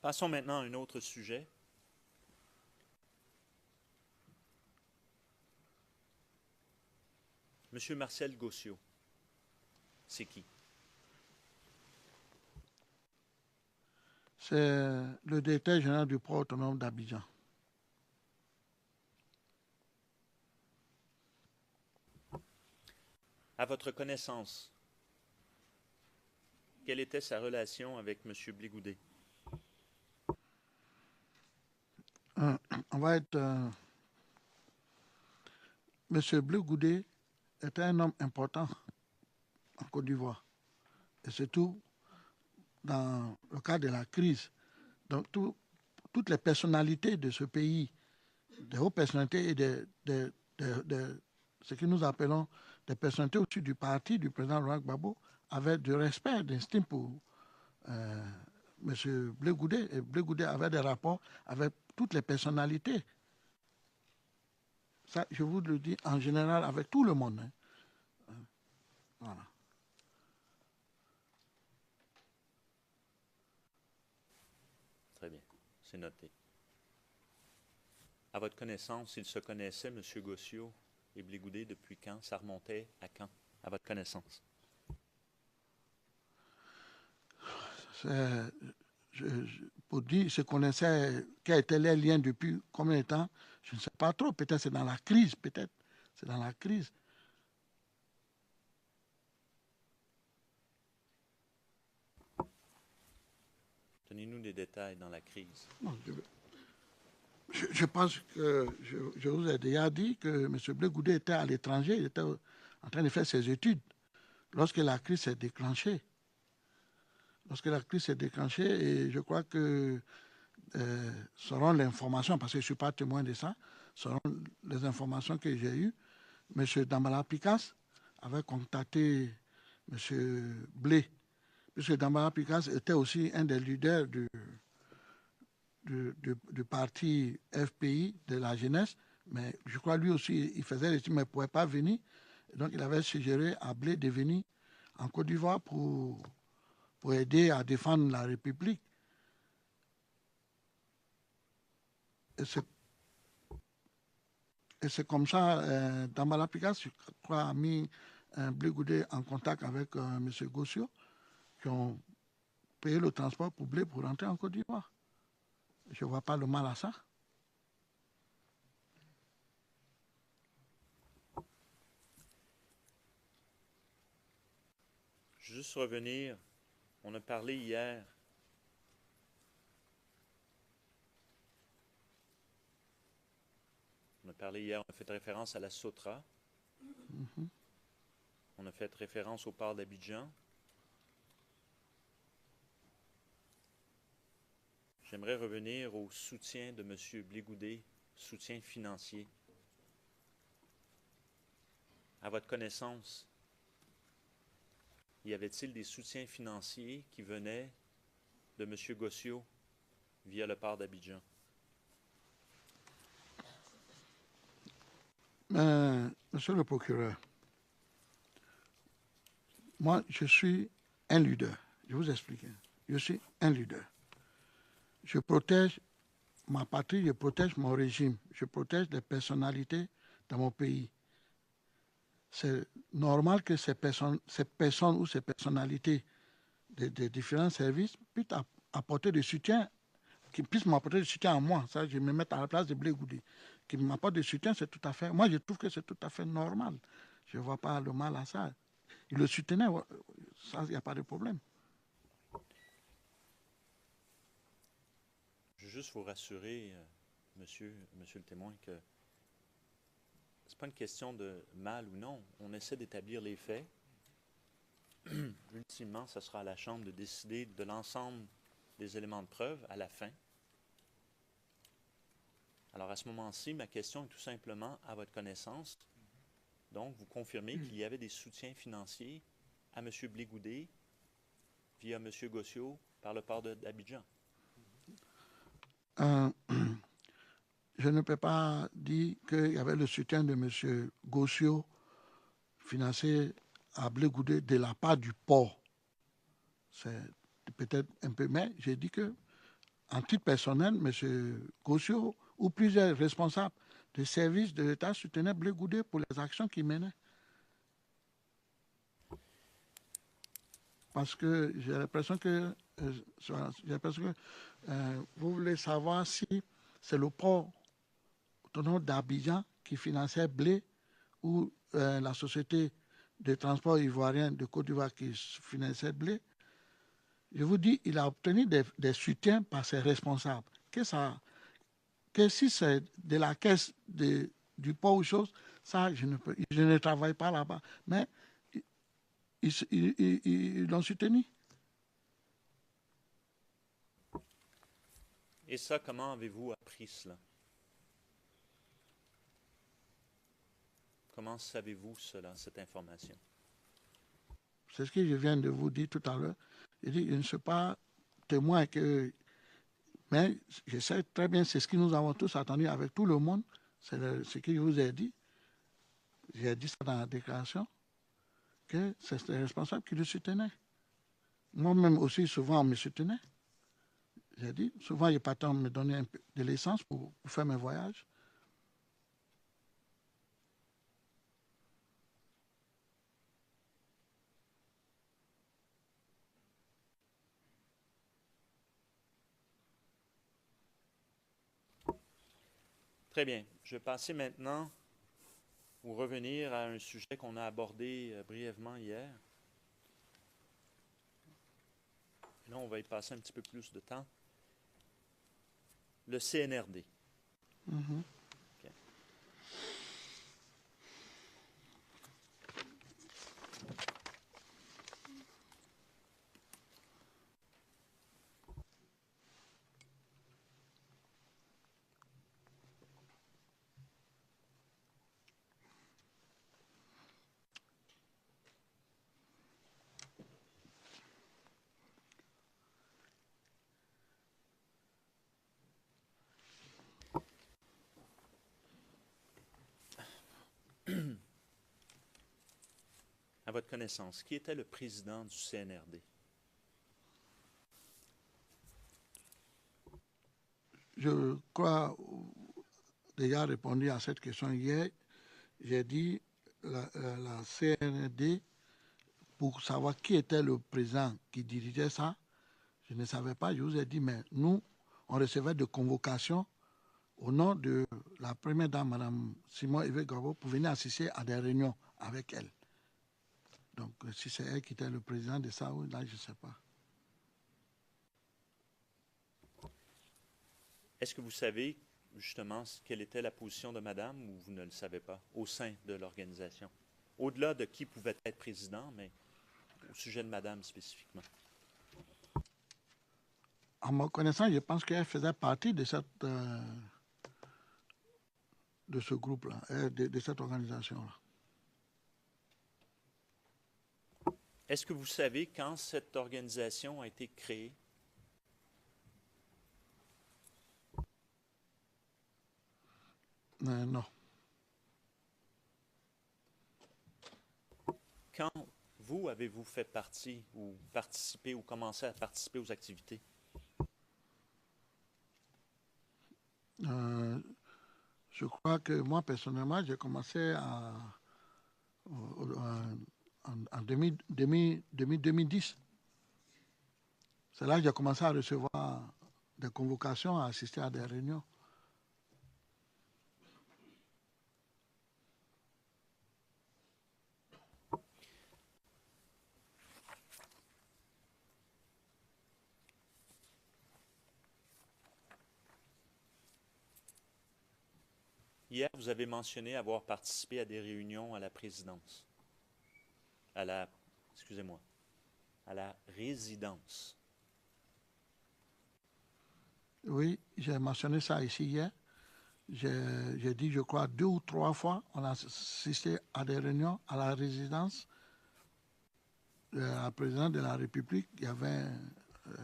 Passons maintenant à un autre sujet. Monsieur Marcel Gossiot, c'est qui? C'est le directeur général du port autonome d'Abidjan. À votre connaissance, quelle était sa relation avec Monsieur Blégoudet? On va être. Monsieur Bleu Goudé était un homme important en Côte d'Ivoire. Et surtout dans le cadre de la crise. Donc, toutes les personnalités de ce pays, des hautes personnalités et de ce que nous appelons des personnalités au-dessus du parti du président Laurent Gbagbo, avaient du respect, d'estime pour M. Bleu Goudé. Et Bleu Goudé avait des rapports avec toutes les personnalités. Ça, je vous le dis en général avec tout le monde. Hein. Voilà. Très bien, c'est noté. À votre connaissance, ils se connaissaient, M. Gossiot et Blégoudet, depuis quand? Ça remontait à quand, à votre connaissance? Pour dire, ils se connaissaient, quels étaient les liens depuis combien de temps, je ne sais pas trop. Peut-être c'est dans la crise, peut-être. C'est dans la crise. Donnez-nous des détails dans la crise. Non, je pense que je vous ai déjà dit que M. Blé Goudé était à l'étranger, il était en train de faire ses études lorsque la crise s'est déclenchée. Lorsque la crise s'est déclenchée, et je crois que selon l'information, parce que je ne suis pas témoin de ça, selon les informations que j'ai eues, M. Dambala Picas avait contacté M. Blé, puisque Dambala Picas était aussi un des leaders du parti FPI de la jeunesse, mais je crois lui aussi, il faisait l'étude, mais il ne pouvait pas venir. Donc il avait suggéré à Blé de venir en Côte d'Ivoire pour aider à défendre la République. Et c'est comme ça, Dambala Picas, je crois, a mis Blé Goudé en contact avec M. Gossiot, qui ont payé le transport pour Blé pour rentrer en Côte d'Ivoire. Je ne vois pas le mal à ça. Juste revenir, on a parlé hier on a fait référence à la Sotra. On a fait référence au port d'Abidjan. J'aimerais revenir au soutien de M. Blégoudet, soutien financier. À votre connaissance, y avait-il des soutiens financiers qui venaient de M. Gossiot via le port d'Abidjan? Monsieur le procureur, moi, je suis un leader. Je vous explique. Je suis un leader. Je protège ma patrie, je protège mon régime, je protège les personnalités dans mon pays. C'est normal que ces personnes ou ces personnalités des différents services puissent apporter du soutien, qu'ils puissent m'apporter du soutien à moi. Ça, je me mets à la place de Blé Goudé. Qu'ils m'apportent du soutien, c'est tout à fait. Moi, je trouve que c'est tout à fait normal. Je ne vois pas le mal à ça. Il le soutenait, ça, il n'y a pas de problème. Je veux juste vous rassurer, monsieur le témoin, que c'est pas une question de mal ou non. On essaie d'établir les faits. Ultimement, ce sera à la Chambre de décider de l'ensemble des éléments de preuve à la fin. Alors à ce moment-ci, ma question est tout simplement à votre connaissance. Donc, vous confirmez qu'il y avait des soutiens financiers à M. Blégoudet via M. Gossiot par le port d'Abidjan. Je ne peux pas dire qu'il y avait le soutien de M. Gossiot financé à Blé Goudé de la part du port. C'est peut-être un peu, mais j'ai dit que en titre personnel, M. Gossio ou plusieurs responsables des services de l'État soutenaient Blé Goudé pour les actions qu'il menait. Parce que j'ai l'impression que, vous voulez savoir si c'est le port autonome d'Abidjan qui finançait Blé ou la société de transport ivoirien de Côte d'Ivoire qui finançait Blé. Je vous dis, il a obtenu des soutiens par ses responsables. Que si c'est de la caisse du port ou chose, ça, je ne travaille pas là-bas. Mais ils l'ont soutenu. Et ça, comment avez-vous appris cela? Comment savez-vous cela, cette information? C'est ce que je viens de vous dire tout à l'heure. Je dis, je ne suis pas témoin mais je sais très bien, c'est ce que nous avons tous attendu avec tout le monde. C'est ce que je vous ai dit. J'ai dit ça dans la déclaration, que c'est les responsables qui le soutenaient. Moi-même aussi, souvent, on me soutenait. J'ai dit, souvent, il partait me donner un peu de l'essence pour faire mes voyages. Très bien. Je vais passer maintenant ou revenir à un sujet qu'on a abordé brièvement hier. Là, on va y passer un petit peu plus de temps. Le CNRD. Mm-hmm. Okay. À votre connaissance, qui était le président du CNRD? Je crois déjà répondu à cette question hier. J'ai dit la CNRD, pour savoir qui était le président qui dirigeait ça, je ne savais pas. Je vous ai dit, mais nous, on recevait de convocations au nom de la première dame, Mme Simon Evé-Gabo, pour venir assister à des réunions avec elle. Donc, si c'est elle qui était le président de ça, là, je ne sais pas. Est-ce que vous savez justement quelle était la position de madame ou vous ne le savez pas au sein de l'organisation? Au-delà de qui pouvait être président, mais au sujet de madame spécifiquement. À ma connaissance, je pense qu'elle faisait partie de ce groupe-là, de cette organisation-là. Est-ce que vous savez quand cette organisation a été créée? Non. Quand vous avez-vous fait partie ou participé ou commencé à participer aux activités? Je crois que moi, personnellement, j'ai commencé en 2010. C'est là que j'ai commencé à recevoir des convocations, à assister à des réunions. Hier, vous avez mentionné avoir participé à des réunions à la présidence. À la résidence. Oui, j'ai mentionné ça ici hier. J'ai dit, je crois, 2 ou 3 fois, on a assisté à des réunions à la résidence de la présidente de la République. Il y avait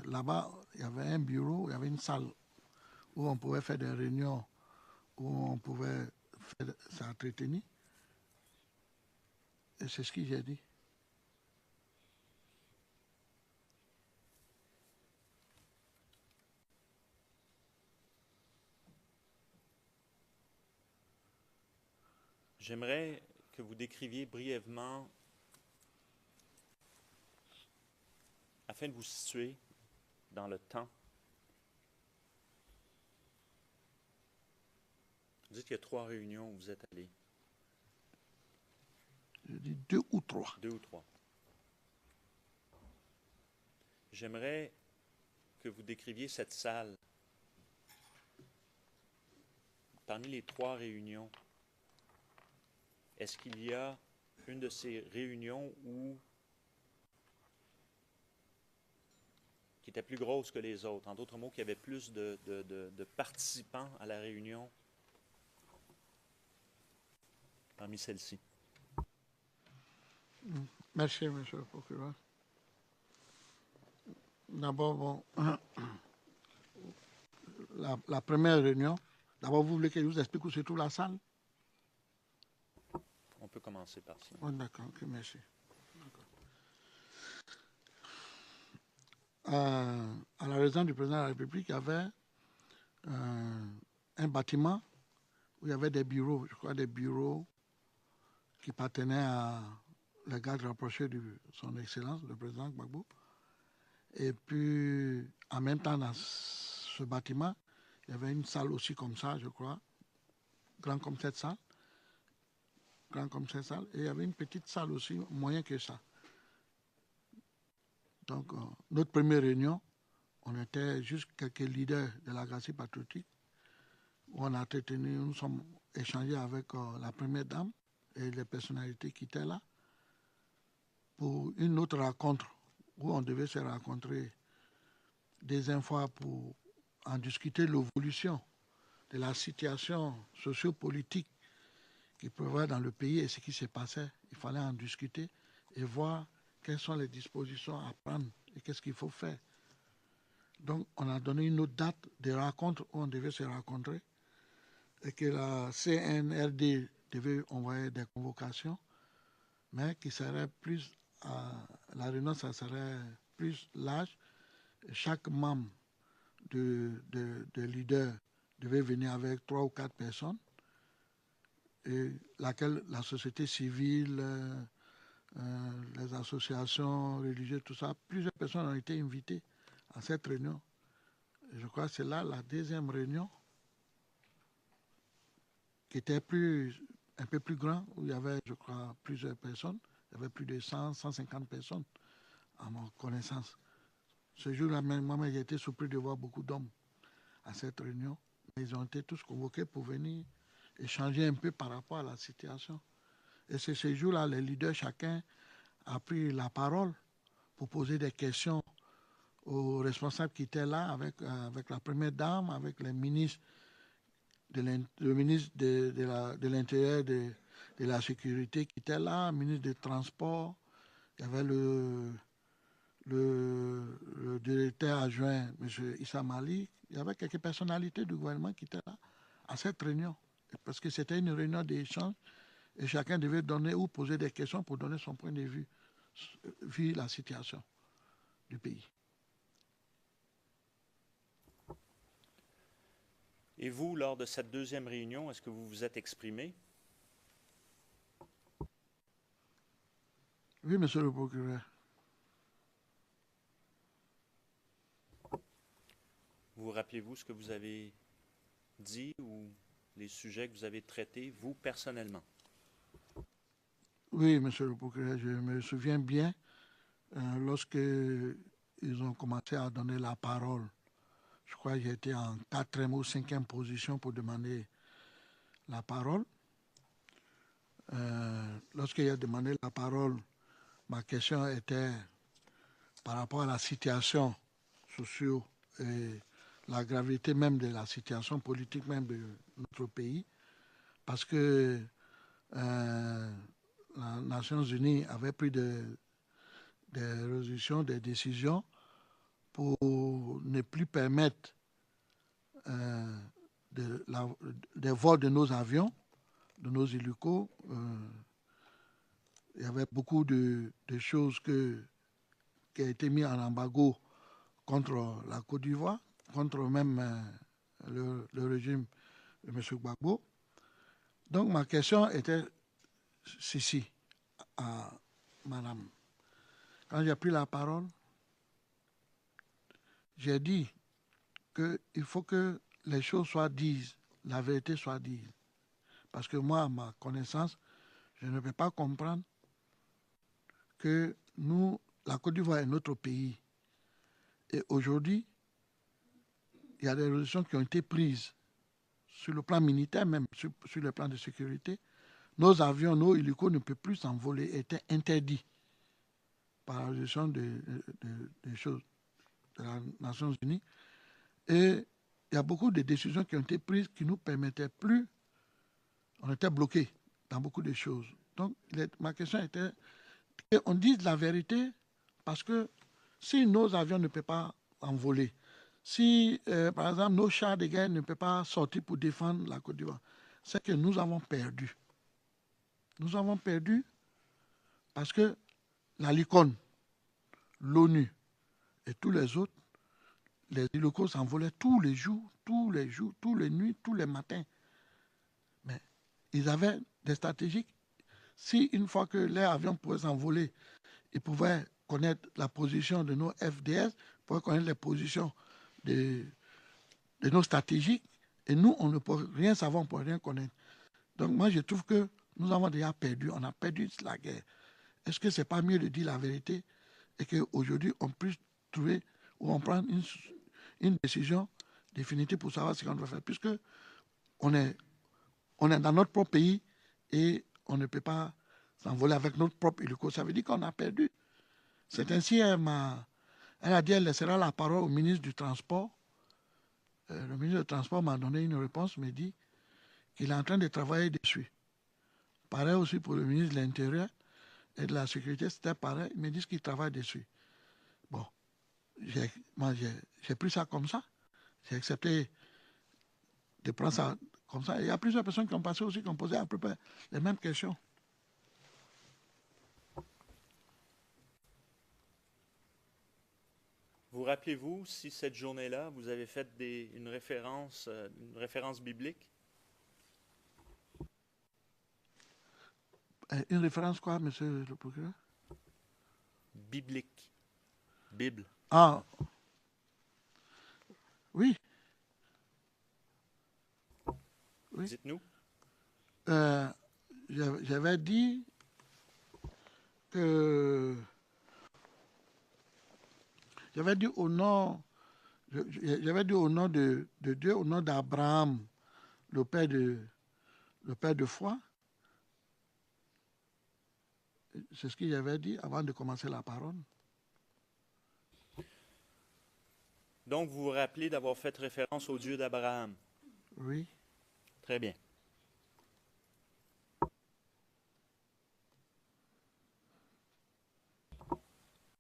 là-bas, il y avait un bureau, il y avait une salle où on pouvait faire des réunions, où on pouvait s'entretenir. Et c'est ce que j'ai dit. J'aimerais que vous décriviez brièvement, afin de vous situer dans le temps. Vous dites qu'il y a 3 réunions où vous êtes allés. Je dis 2 ou 3. 2 ou 3. J'aimerais que vous décriviez cette salle. Parmi les 3 réunions, est-ce qu'il y a une de ces réunions qui était plus grosse que les autres? En d'autres mots, qu'il y avait plus de participants à la réunion parmi celles-ci. Merci, monsieur le procureur. D'abord, bon, la première réunion, d'abord, vous voulez que je vous explique où se trouve la salle? On peut commencer par ça. Oh, d'accord, ok, merci. À la résidence du président de la République, il y avait un bâtiment où il y avait des bureaux, je crois des bureaux qui appartenaient à le garde rapproché de son Excellence, le président Gbagbo. Et puis, en même temps, dans ce bâtiment, il y avait une salle aussi comme ça, je crois, grand comme cette salle. Grand comme cette salle. Et il y avait une petite salle aussi, moyen que ça. Donc, notre première réunion, on était juste quelques leaders de la Gracie patriotique, où on a entretenu, nous sommes échangés avec la première dame et les personnalités qui étaient là, pour une autre rencontre, où on devait se rencontrer des fois pour en discuter l'évolution de la situation sociopolitique qui prévoit dans le pays et ce qui s'est passé. Il fallait en discuter et voir quelles sont les dispositions à prendre et qu'est-ce qu'il faut faire. Donc, on a donné une autre date de rencontre où on devait se rencontrer et que la CNRD devait envoyer des convocations, mais qui serait plus, la réunion, ça serait plus large. Chaque membre de leader devait venir avec 3 ou 4 personnes, et laquelle la société civile, les associations religieuses, tout ça, plusieurs personnes ont été invitées à cette réunion. Et je crois que c'est là la deuxième réunion qui était un peu plus grande, où il y avait, je crois, plusieurs personnes. Il y avait plus de 100, 150 personnes, à ma connaissance. Ce jour-là, moi, j'ai été surpris de voir beaucoup d'hommes à cette réunion. Mais ils ont été tous convoqués pour venir échanger un peu par rapport à la situation. Et c'est ce jour-là, les leaders, chacun a pris la parole pour poser des questions aux responsables qui étaient là, avec la première dame, avec les ministres, le ministre de l'Intérieur, de la Sécurité qui était là, le ministre des Transports, il y avait le directeur adjoint, M. Issa Malik, il y avait quelques personnalités du gouvernement qui étaient là à cette réunion. Parce que c'était une réunion d'échange et chacun devait donner ou poser des questions pour donner son point de vue, vu la situation du pays. Et vous, lors de cette deuxième réunion, est-ce que vous vous êtes exprimé? Oui, monsieur le procureur. Vous rappelez-vous ce que vous avez dit ou les sujets que vous avez traités, vous, personnellement? Oui, monsieur le procureur, je me souviens bien lorsque ils ont commencé à donner la parole. Je crois que j'étais en 4e ou 5e position pour demander la parole. Lorsqu'il a demandé la parole, ma question était par rapport à la situation sociale et la gravité même de la situation politique même de notre pays, parce que les Nations Unies avaient pris des résolutions, des décisions pour ne plus permettre des vols de nos avions, de nos hélicos. Il y avait beaucoup de choses qui ont été mises en embargo contre la Côte d'Ivoire, contre même le régime de M. Gbagbo. Donc ma question était si, à madame. Quand j'ai pris la parole, j'ai dit qu'il faut que les choses soient dites, la vérité soit dite. Parce que moi, à ma connaissance, je ne peux pas comprendre que nous, la Côte d'Ivoire est notre pays. Et aujourd'hui, il y a des résolutions qui ont été prises sur le plan militaire, même sur le plan de sécurité. Nos avions, nos hélicos ne peuvent plus s'envoler, étaient interdits par la résolution des choses de las Nations Unies. Et il y a beaucoup de décisions qui ont été prises qui ne nous permettaient plus, on était bloqués dans beaucoup de choses. Donc, ma question était qu'on dise la vérité, parce que si nos avions ne peuvent pas envoler, si, par exemple, nos chars de guerre ne peuvent pas sortir pour défendre la Côte d'Ivoire, c'est que nous avons perdu. Nous avons perdu parce que la LICON, l'ONU et tous les autres, les locaux s'envolaient tous les jours, tous les nuits, tous les matins. Mais ils avaient des stratégies. Si une fois que les avions pouvaient s'envoler, ils pouvaient connaître la position de nos FDS, ils pouvaient connaître les positions de nos stratégiques, et nous, on ne peut rien savoir, on ne peut rien connaître. Donc moi, je trouve que nous avons déjà perdu, on a perdu la guerre. Est-ce que ce n'est pas mieux de dire la vérité et qu'aujourd'hui, on puisse trouver ou on prend une décision définitive pour savoir ce qu'on doit faire, puisque on est dans notre propre pays et on ne peut pas s'envoler avec notre propre hélico. Ça veut dire qu'on a perdu. C'est ainsi, elle a dit qu'elle laissera la parole au ministre du Transport. Le ministre du Transport m'a donné une réponse, m'a dit qu'il est en train de travailler dessus. Pareil aussi pour le ministre de l'Intérieur et de la Sécurité, c'était pareil. Ils me disent qu'ils travaillent dessus. Bon, moi j'ai pris ça comme ça. J'ai accepté de prendre ça comme ça. Et il y a plusieurs personnes qui ont passé aussi, qui ont posé à peu près les mêmes questions. Vous rappelez-vous si cette journée-là, vous avez fait une référence biblique? Une référence quoi, monsieur le procureur? Biblique. Bible. Ah, oui. Oui. Dites-nous. J'avais dit que... J'avais dit au nom de Dieu, au nom d'Abraham, le père de foi. C'est ce que j'avais dit avant de commencer la parole. Donc, vous vous rappelez d'avoir fait référence au Dieu d'Abraham? Oui. Très bien.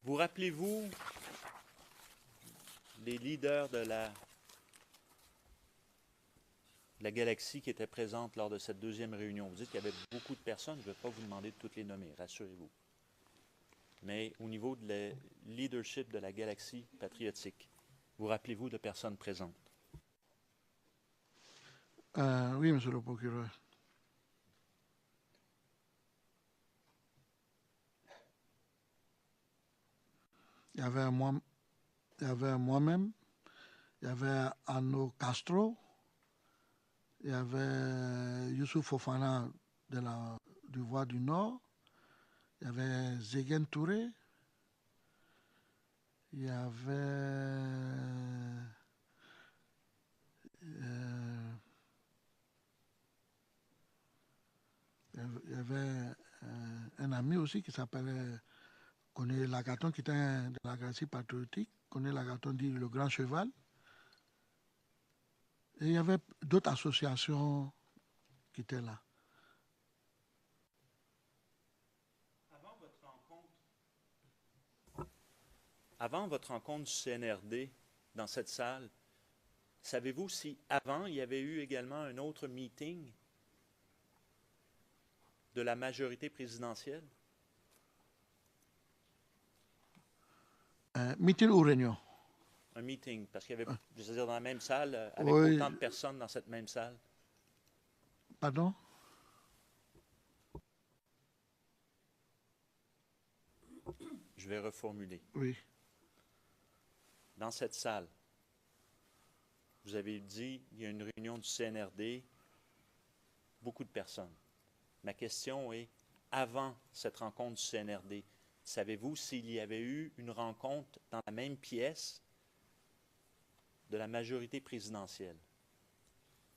Vous rappelez-vous des leaders de la galaxie qui étaient présentes lors de cette deuxième réunion? Vous dites qu'il y avait beaucoup de personnes, je ne vais pas vous demander de toutes les nommer, rassurez-vous. Mais au niveau de leadership de la galaxie patriotique, vous rappelez-vous de personnes présentes? Oui, monsieur le procureur. Il y avait moi-même, il y avait Arnaud Castro, il y avait Youssouf Fofana du Voix du Nord, il y avait Zegen Touré, il y avait un ami aussi qui s'appelait Koné Lagaton, qui était de la galaxie patriotique. Koné Lagaton dit le grand cheval. Et il y avait d'autres associations qui étaient là. Avant votre rencontre du CNRD dans cette salle, savez-vous si avant il y avait eu également un autre meeting de la majorité présidentielle? Meeting ou réunion? Un meeting, parce qu'il y avait, je veux dire, dans la même salle, avec Oui. autant de personnes dans cette même salle. Pardon? Je vais reformuler. Oui. Dans cette salle, vous avez dit il y a une réunion du CNRD, beaucoup de personnes. Ma question est, avant cette rencontre du CNRD, savez-vous s'il y avait eu une rencontre dans la même pièce de la majorité présidentielle,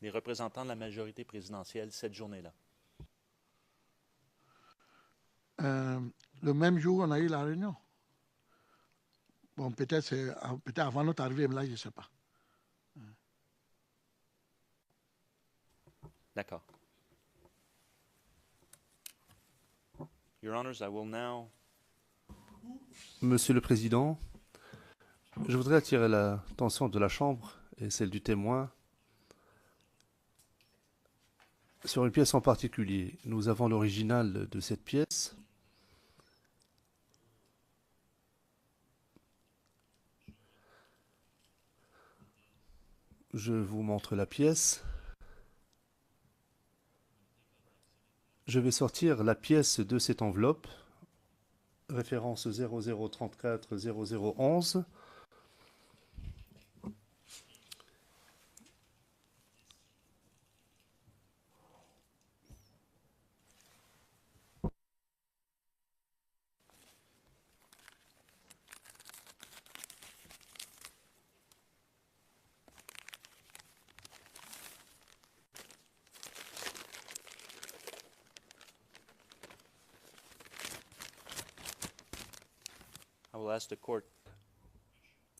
les représentants de la majorité présidentielle cette journée-là? Le même jour, on a eu la réunion. Bon, peut-être avant notre arrivée, mais là, je ne sais pas. D'accord. Your Honors, I will now... Monsieur le Président, je voudrais attirer l'attention de la Chambre et celle du témoin sur une pièce en particulier. Nous avons l'original de cette pièce. Je vous montre la pièce. Je vais sortir la pièce de cette enveloppe, référence 0034 0011. I will ask the court.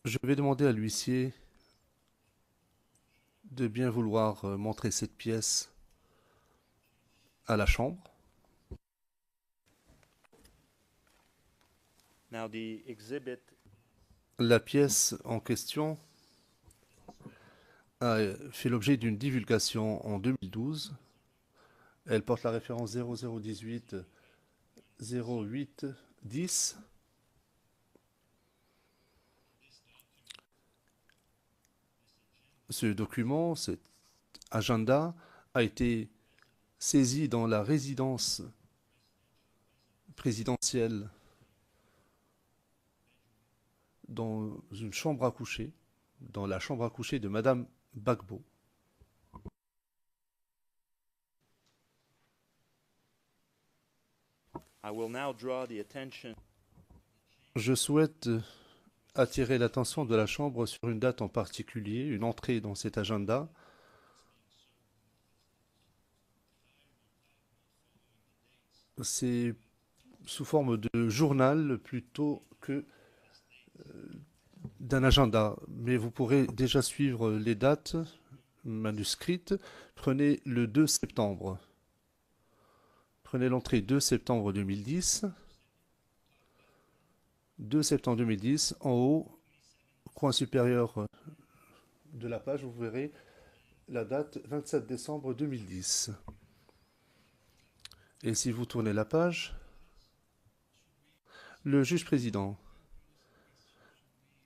Je vais demander à l'huissier de bien vouloir montrer cette pièce à la Chambre. Now the exhibit La pièce en question a fait l'objet d'une divulgation en 2012. Elle porte la référence 0018 08 10. Ce document, cet agenda, a été saisi dans la résidence présidentielle, dans une chambre à coucher, dans la chambre à coucher de Madame Gbagbo. I will now draw the attention. Je souhaite attirer l'attention de la Chambre sur une date en particulier, une entrée dans cet agenda. C'est sous forme de journal plutôt que d'un agenda, mais vous pourrez déjà suivre les dates manuscrites. Prenez le 2 septembre. Prenez l'entrée 2 septembre 2010. 2 septembre 2010, en haut, coin supérieur de la page, vous verrez la date 27 décembre 2010. Et si vous tournez la page, le juge président,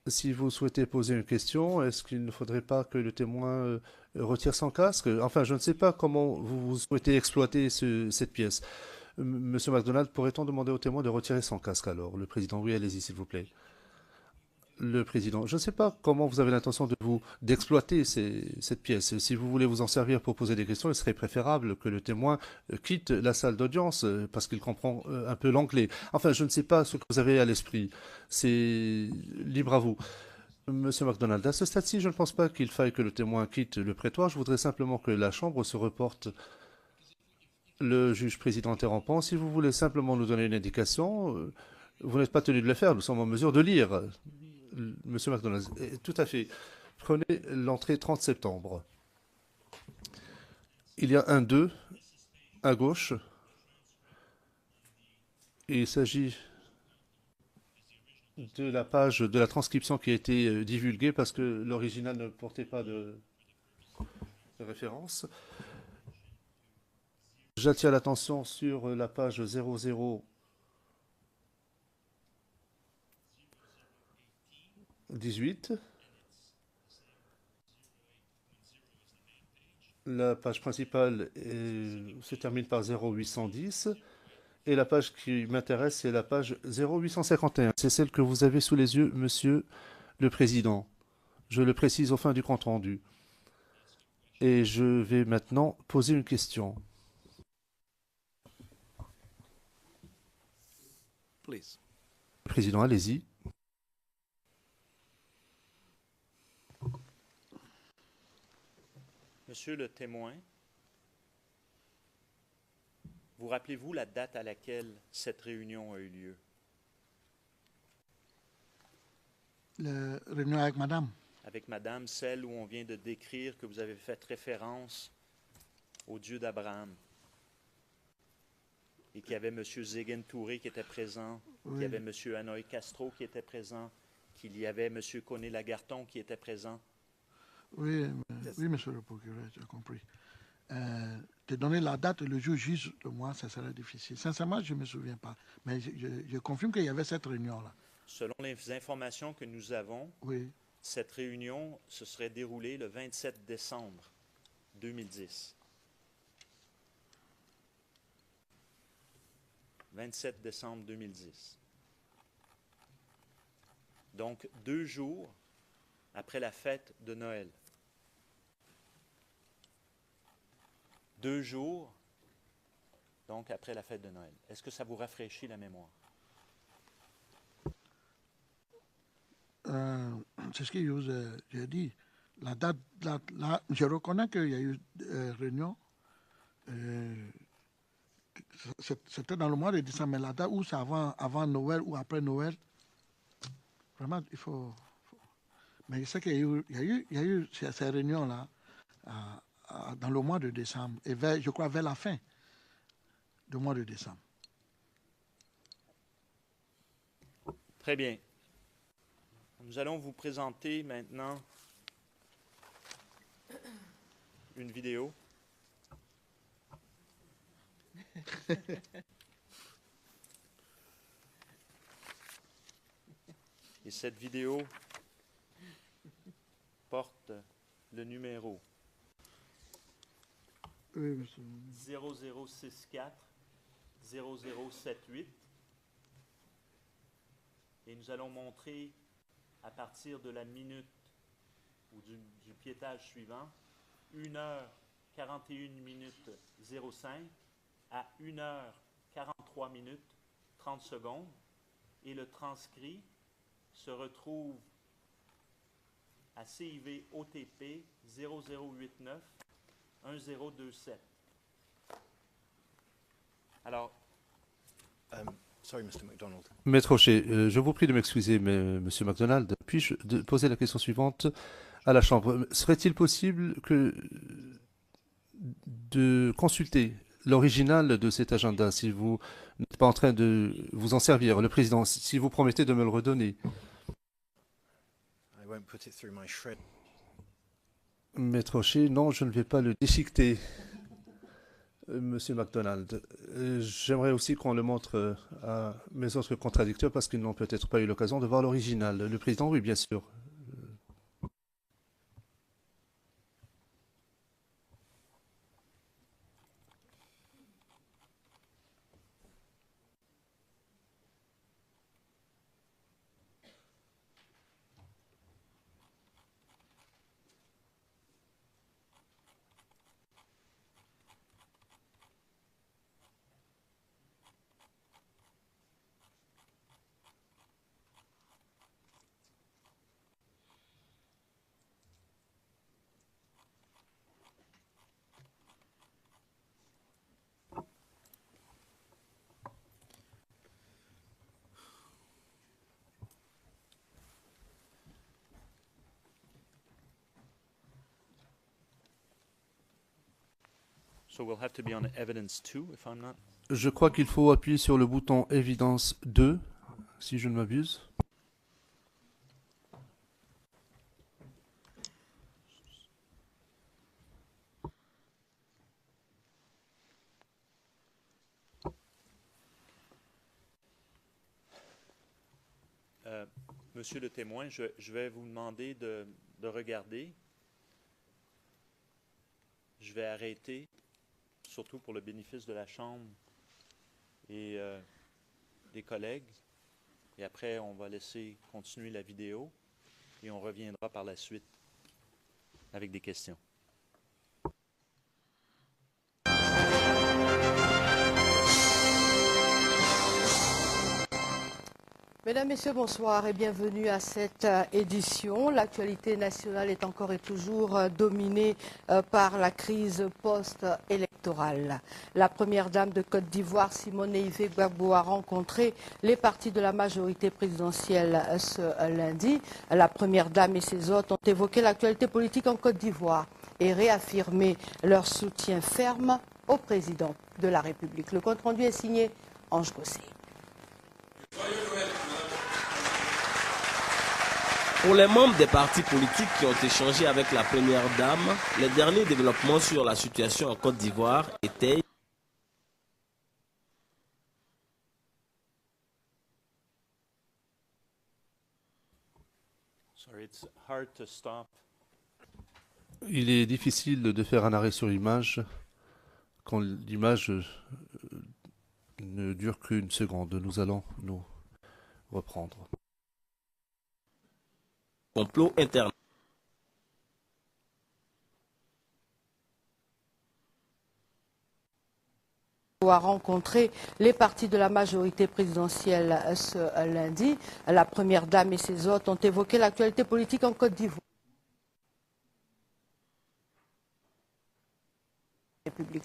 si vous souhaitez poser une question, est-ce qu'il ne faudrait pas que le témoin retire son casque? Enfin, je ne sais pas comment vous souhaitez exploiter cette pièce. Monsieur MacDonald, pourrait-on demander au témoin de retirer son casque alors? Le président, oui, allez-y, s'il vous plaît. Le président, je ne sais pas comment vous avez l'intention d'exploiter cette pièce. Si vous voulez vous en servir pour poser des questions, il serait préférable que le témoin quitte la salle d'audience parce qu'il comprend un peu l'anglais. Enfin, je ne sais pas ce que vous avez à l'esprit. C'est libre à vous. Monsieur MacDonald, à ce stade-ci, je ne pense pas qu'il faille que le témoin quitte le prétoire. Je voudrais simplement que la Chambre se reporte. Le juge président interrompant, si vous voulez simplement nous donner une indication, vous n'êtes pas tenu de le faire, nous sommes en mesure de lire. Monsieur MacDonald, tout à fait. Prenez l'entrée 30 septembre. Il y a un 2 à gauche. Et il s'agit de la page de la transcription qui a été divulguée parce que l'original ne portait pas de référence. J'attire l'attention sur la page 0018. La page principale se termine par 0810 Et la page qui m'intéresse, c'est la page 0851. C'est celle que vous avez sous les yeux, Monsieur le Président. Je le précise au fin du compte rendu. Et je vais maintenant poser une question. Please. Président, allez-y. Monsieur le témoin, vous rappelez-vous la date à laquelle cette réunion a eu lieu? La réunion avec madame. Avec madame, celle où on vient de décrire que vous avez fait référence au Dieu d'Abraham. Et qu'il y avait M. Zéguen Touré qui était présent, qu'il y avait M. Hanoï Castro qui était présent, qu'il y avait M. Koné Lagarton qui était présent. Oui, oui, monsieur le procureur, j'ai compris. Te donner la date et le jour juste de moi, ça serait difficile. Sincèrement, je ne me souviens pas. Mais je confirme qu'il y avait cette réunion-là. Selon les informations que nous avons, Oui. cette réunion se serait déroulée le 27 décembre 2010. 27 décembre 2010. Donc, 2 jours après la fête de Noël. 2 jours, donc, après la fête de Noël. Est-ce que ça vous rafraîchit la mémoire? C'est ce que j'ai dit. La date, je reconnais qu'il y a eu réunion. C'était dans le mois de décembre, mais la date où c'est avant Noël ou après Noël, vraiment, il faut. Mais je sais qu'il y a eu ces réunions-là dans le mois de décembre, et je crois vers la fin du mois de décembre. Très bien. Nous allons vous présenter maintenant une vidéo. Et cette vidéo porte le numéro Oui, monsieur. 0064 0078. Et nous allons montrer à partir de la minute ou du piétage suivant, 1h41 minutes 05 à 1h43 minutes 30 secondes. Et le transcrit se retrouve à CIV OTP 0089 1027. Alors, Sorry, Mr. MacDonald. Maître Rocher, je vous prie de m'excuser, mais Monsieur MacDonald, puis-je poser la question suivante à la Chambre? Serait-il possible de consulter l'original de cet agenda, si vous n'êtes pas en train de vous en servir, le Président, si vous promettez de me le redonner? I won't put it through my shred. Maître Rocher, non, je ne vais pas le déchiqueter. Monsieur MacDonald, j'aimerais aussi qu'on le montre à mes autres contradicteurs parce qu'ils n'ont peut-être pas eu l'occasion de voir l'original. Le Président, oui, bien sûr. so we'll have to be on evidence 2 if I'm not. Je crois qu'il faut appuyer sur le bouton Évidence 2, si je ne m'abuse. Monsieur le témoin, je vais vous demander de regarder. Je vais arrêter, surtout pour le bénéfice de la Chambre, et des collègues. Et après, on va laisser continuer la vidéo et on reviendra par la suite avec des questions. Mesdames, Messieurs, bonsoir et bienvenue à cette édition. L'actualité nationale est encore et toujours dominée par la crise post-électorale. La première dame de Côte d'Ivoire, Simone Gbagbo, a rencontré les partis de la majorité présidentielle ce lundi. La première dame et ses hôtes ont évoqué l'actualité politique en Côte d'Ivoire et réaffirmé leur soutien ferme au président de la République. Le compte-rendu est signé Ange Gossé. Pour les membres des partis politiques qui ont échangé avec la première dame, les derniers développements sur la situation en Côte d'Ivoire étaient Il est difficile de faire un arrêt sur l'image quand l'image ne dure qu'une seconde. Nous allons nous reprendre. complot interne. A rencontré les partis de la majorité présidentielle ce lundi. La première dame et ses hôtes ont évoqué l'actualité politique en Côte d'Ivoire.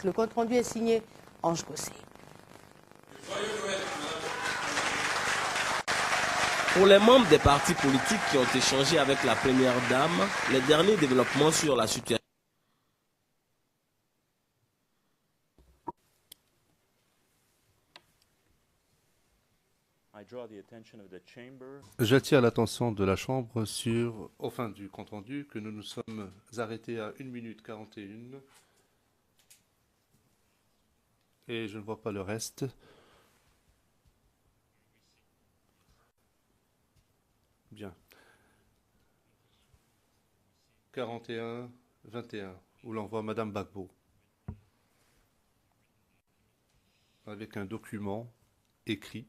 Le compte-rendu est signé Ange Gossé. Pour les membres des partis politiques qui ont échangé avec la première dame, les derniers développements sur la situation. J'attire l'attention de la Chambre au fin du compte-rendu que nous nous sommes arrêtés à 1 minute 41 et je ne vois pas le reste. Bien. 41-21, où l'on voit Madame Gbagbo avec un document écrit.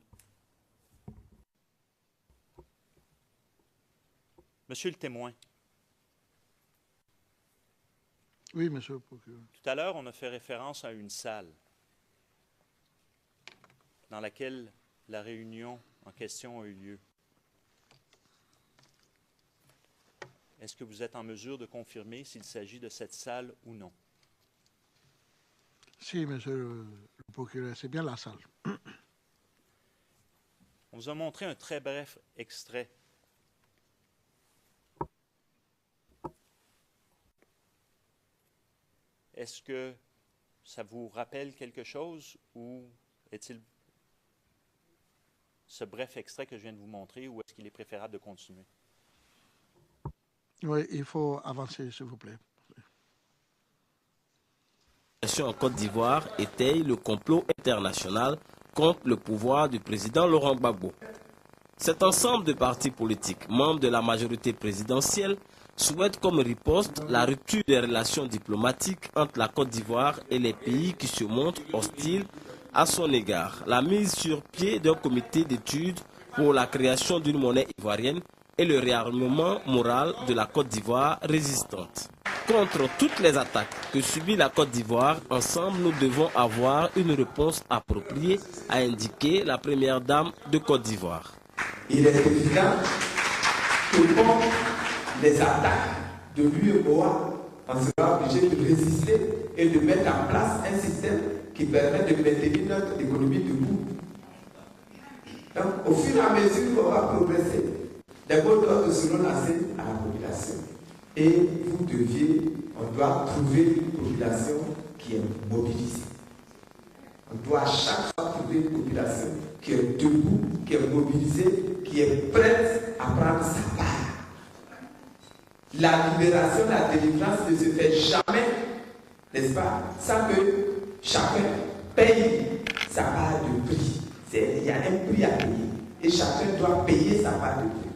Monsieur le témoin. Oui, monsieur le procureur. Tout à l'heure, on a fait référence à une salle dans laquelle la réunion en question a eu lieu. Est-ce que vous êtes en mesure de confirmer s'il s'agit de cette salle ou non? Si, monsieur le procureur, c'est bien la salle. On vous a montré un très bref extrait. Est-ce que ça vous rappelle quelque chose ou est-il ce bref extrait que je viens de vous montrer ou est-ce qu'il est préférable de continuer? Oui, il faut avancer, s'il vous plaît. En Côte d'Ivoire étaye le complot international contre le pouvoir du président Laurent Gbagbo. Cet ensemble de partis politiques, membres de la majorité présidentielle, souhaite comme riposte la rupture des relations diplomatiques entre la Côte d'Ivoire et les pays qui se montrent hostiles à son égard, la mise sur pied d'un comité d'études pour la création d'une monnaie ivoirienne et le réarmement moral de la Côte d'Ivoire résistante. Contre toutes les attaques que subit la Côte d'Ivoire, ensemble nous devons avoir une réponse appropriée, a indiqué la première dame de Côte d'Ivoire. Il est évident que contre les attaques de l'UEMOA, on sera obligé de résister et de mettre en place un système qui permet de maintenir notre économie debout. Donc, au fur et à mesure qu'on va progresser, des mots d'ordre seront lancés à la population. Et on doit trouver une population qui est mobilisée. On doit à chaque fois trouver une population qui est debout, qui est mobilisée, qui est prête à prendre sa part. La libération, la délivrance ne se fait jamais, n'est-ce pas, sans que chacun paye sa part de prix. Il y a un prix à payer et chacun doit payer sa part de prix.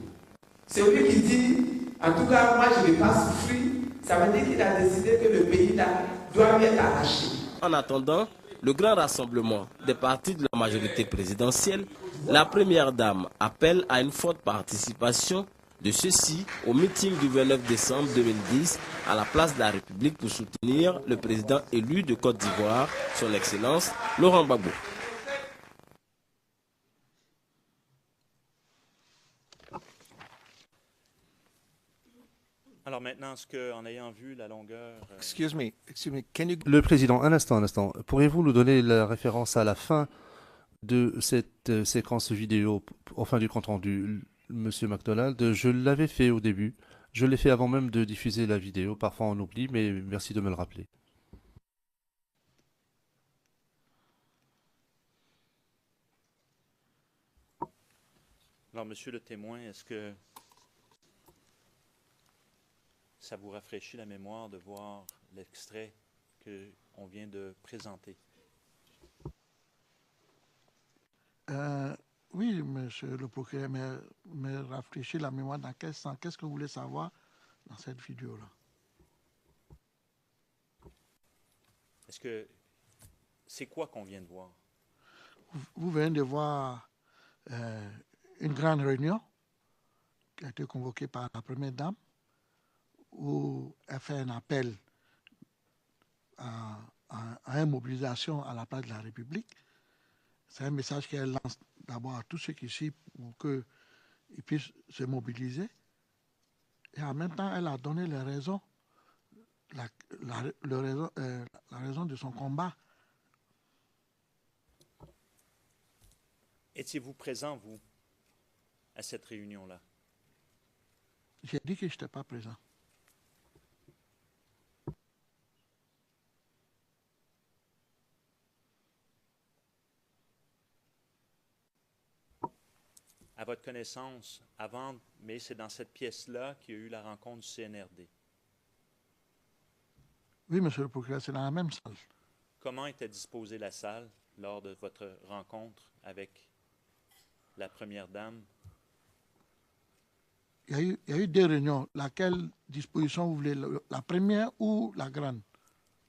Celui qui dit, en tout cas, moi je ne vais pas souffrir, ça veut dire qu'il a décidé que le pays là doit lui être arraché. En attendant, le grand rassemblement des partis de la majorité présidentielle, la première dame appelle à une forte participation de ceux-ci au meeting du 29 décembre 2010 à la place de la République pour soutenir le président élu de Côte d'Ivoire, son Excellence Laurent Gbagbo. Alors maintenant, est-ce qu'en ayant vu la longueur... Excuse me, can you... Le président, un instant. Pourriez-vous nous donner la référence à la fin de cette séquence vidéo, enfin du compte rendu, Monsieur McDonald? Je l'avais fait au début. Je l'ai fait avant même de diffuser la vidéo. Parfois on oublie, mais merci de me le rappeler. Alors, monsieur le témoin, est-ce que ça vous rafraîchit la mémoire de voir l'extrait qu'on vient de présenter? Oui, monsieur le procureur, me rafraîchit la mémoire dans quel sens? Qu'est-ce que vous voulez savoir dans cette vidéo-là? Est-ce que c'est quoi qu'on vient de voir? Vous venez de voir une grande réunion qui a été convoquée par la première dame où elle fait un appel à une mobilisation à la place de la République. C'est un message qu'elle lance d'abord à tous ceux qui sont ici pour qu'ils puissent se mobiliser. Et en même temps, elle a donné les raisons, la raison de son combat. Étiez-vous présent, vous, à cette réunion-là? J'ai dit que je n'étais pas présent. À votre connaissance, avant, mais c'est dans cette pièce-là qu'il y a eu la rencontre du CNRD. Oui, monsieur le procureur, c'est dans la même salle. Comment était disposée la salle lors de votre rencontre avec la première dame? Il y a eu deux réunions. Laquelle disposition vous voulez, la première ou la grande?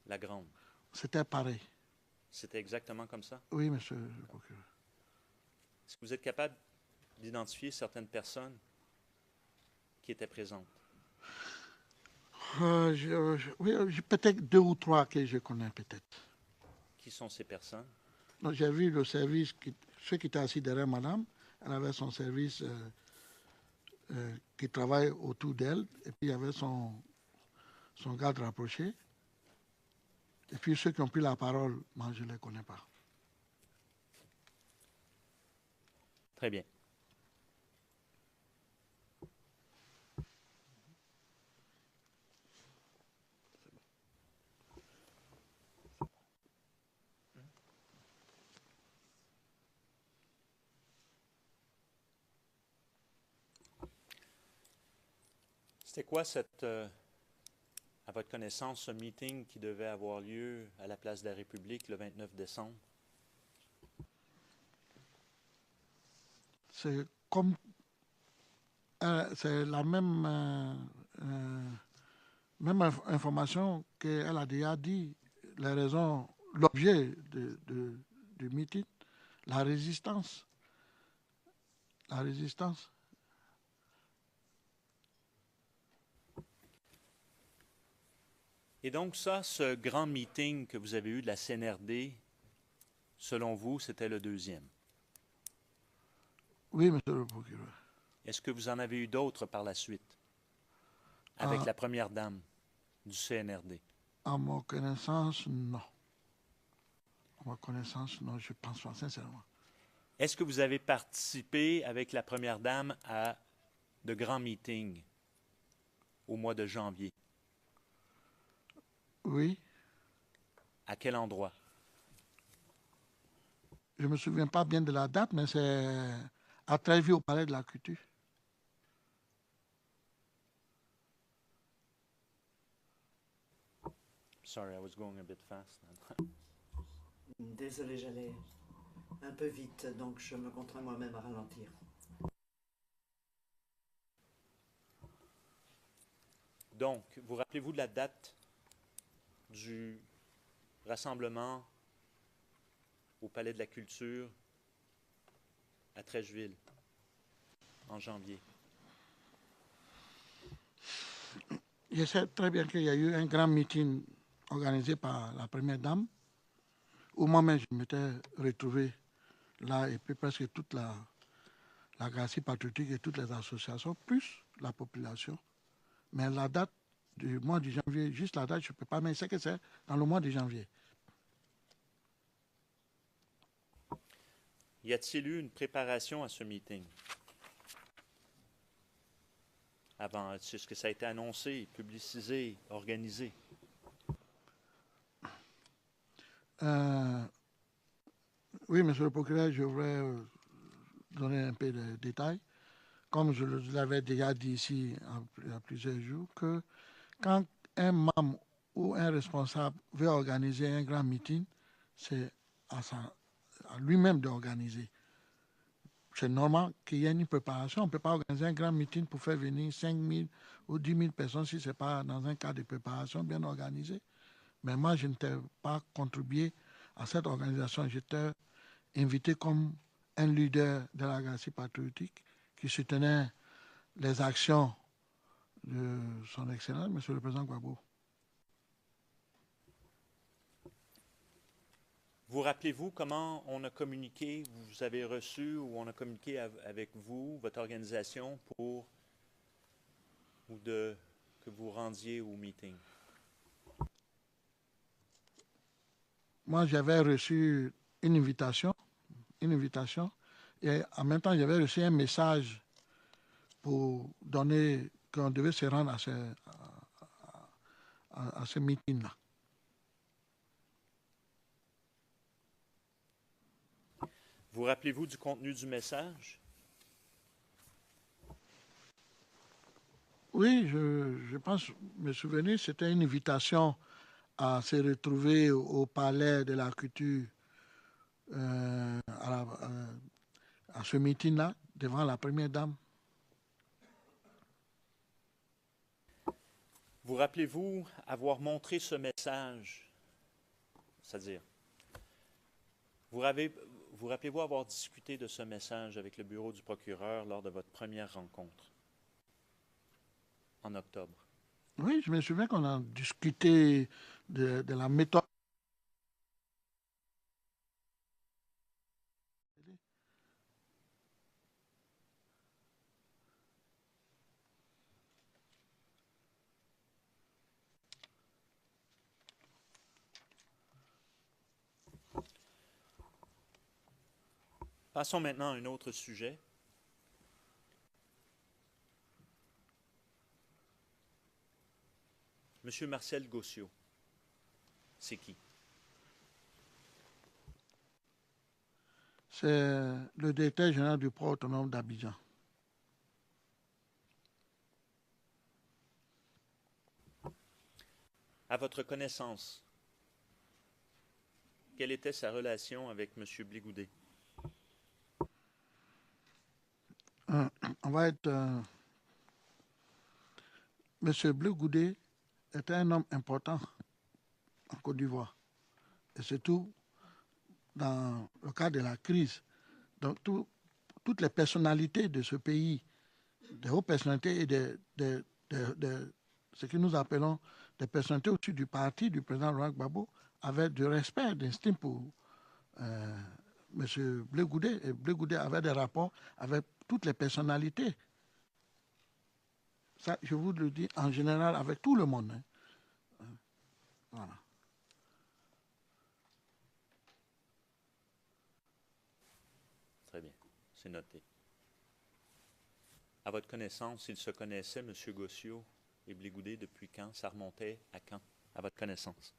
La grande. C'était pareil. C'était exactement comme ça? Oui, monsieur le procureur. Est-ce que vous êtes capable d'identifier certaines personnes qui étaient présentes? Oui, peut-être deux ou trois que je connais, peut-être. Qui sont ces personnes? J'ai vu le service, ceux qui étaient assis derrière madame, elle avait son service qui travaille autour d'elle, et puis il y avait son garde rapproché. Et puis ceux qui ont pris la parole, moi je ne les connais pas. Très bien. C'était quoi à votre connaissance, ce meeting qui devait avoir lieu à la place de la République le 29 décembre? C'est comme c'est la même information qu'elle a déjà dit, les raisons, l'objet du meeting, la résistance. La résistance. Et donc ça, ce grand meeting que vous avez eu de la CNRD, selon vous, c'était le deuxième? Oui, monsieur le procureur. Est-ce que vous en avez eu d'autres par la suite, avec la première dame du CNRD? À ma connaissance, non. À ma connaissance, non, je pense pas, sincèrement. Est-ce que vous avez participé avec la première dame à de grands meetings au mois de janvier? Oui. À quel endroit? Je ne me souviens pas bien de la date, mais c'est à Trévis, au Palais de la Culture. Sorry, I was going a bit fast. Désolé, j'allais un peu vite, donc je me contrains moi-même à ralentir. Donc, vous rappelez-vous de la date du rassemblement au Palais de la Culture à Trècheville en janvier? Je sais très bien qu'il y a eu un grand meeting organisé par la Première Dame, où moi-même je m'étais retrouvé là, et puis presque toute la Gracie patriotique et toutes les associations, plus la population. Mais la date du mois de janvier, juste la date, je ne peux pas, mais c'est que c'est dans le mois de janvier. Y a-t-il eu une préparation à ce meeting? Avant, est-ce que ça a été annoncé, publicisé, organisé? Oui, monsieur le procureur, je voudrais donner un peu de détails. Comme je l'avais déjà dit ici il y a plusieurs jours, que quand un membre ou un responsable veut organiser un grand meeting, c'est à lui-même d'organiser. C'est normal qu'il y ait une préparation. On ne peut pas organiser un grand meeting pour faire venir 5 000 ou 10 000 personnes si ce n'est pas dans un cadre de préparation bien organisé. Mais moi, je n'étais pas contribué à cette organisation. J'étais invité comme un leader de la Gracie patriotique qui soutenait les actions de son Excellence, M. le Président Gbagbo. Vous rappelez-vous comment on a communiqué, vous avez reçu ou on a communiqué avec vous, votre organisation, pour que vous rendiez au meeting? Moi, j'avais reçu une invitation, et en même temps, j'avais reçu un message pour donner qu'on devait se rendre à ce meeting-là. Vous rappelez-vous du contenu du message? Oui, je pense me souvenir, c'était une invitation à se retrouver au Palais de la Culture à ce meeting-là, devant la Première Dame. Vous rappelez-vous avoir montré ce message? C'est-à-dire, vous rappelez-vous avoir discuté de ce message avec le bureau du procureur lors de votre première rencontre en octobre? Oui, je me souviens qu'on a discuté de la méthode. Passons maintenant à un autre sujet. Monsieur Marcel Gossiot, c'est qui? C'est le directeur général du port autonome d'Abidjan. À votre connaissance, quelle était sa relation avec M. Bligoudé? On va être... M. Bligoudé était un homme important en Côte d'Ivoire. Et surtout dans le cadre de la crise. Donc, toutes les personnalités de ce pays, des hautes personnalités et de ce que nous appelons des personnalités au-dessus du parti du président Laurent Gbagbo, avaient du respect, d'estime pour M. Bligoudé. Et Bligoudé avait des rapports avec toutes les personnalités. Ça, je vous le dis en général avec tout le monde. Hein. Voilà. Très bien, c'est noté. À votre connaissance, ils se connaissaient, M. Gossiot et Bligoudé, depuis quand? Ça remontait à quand, à votre connaissance?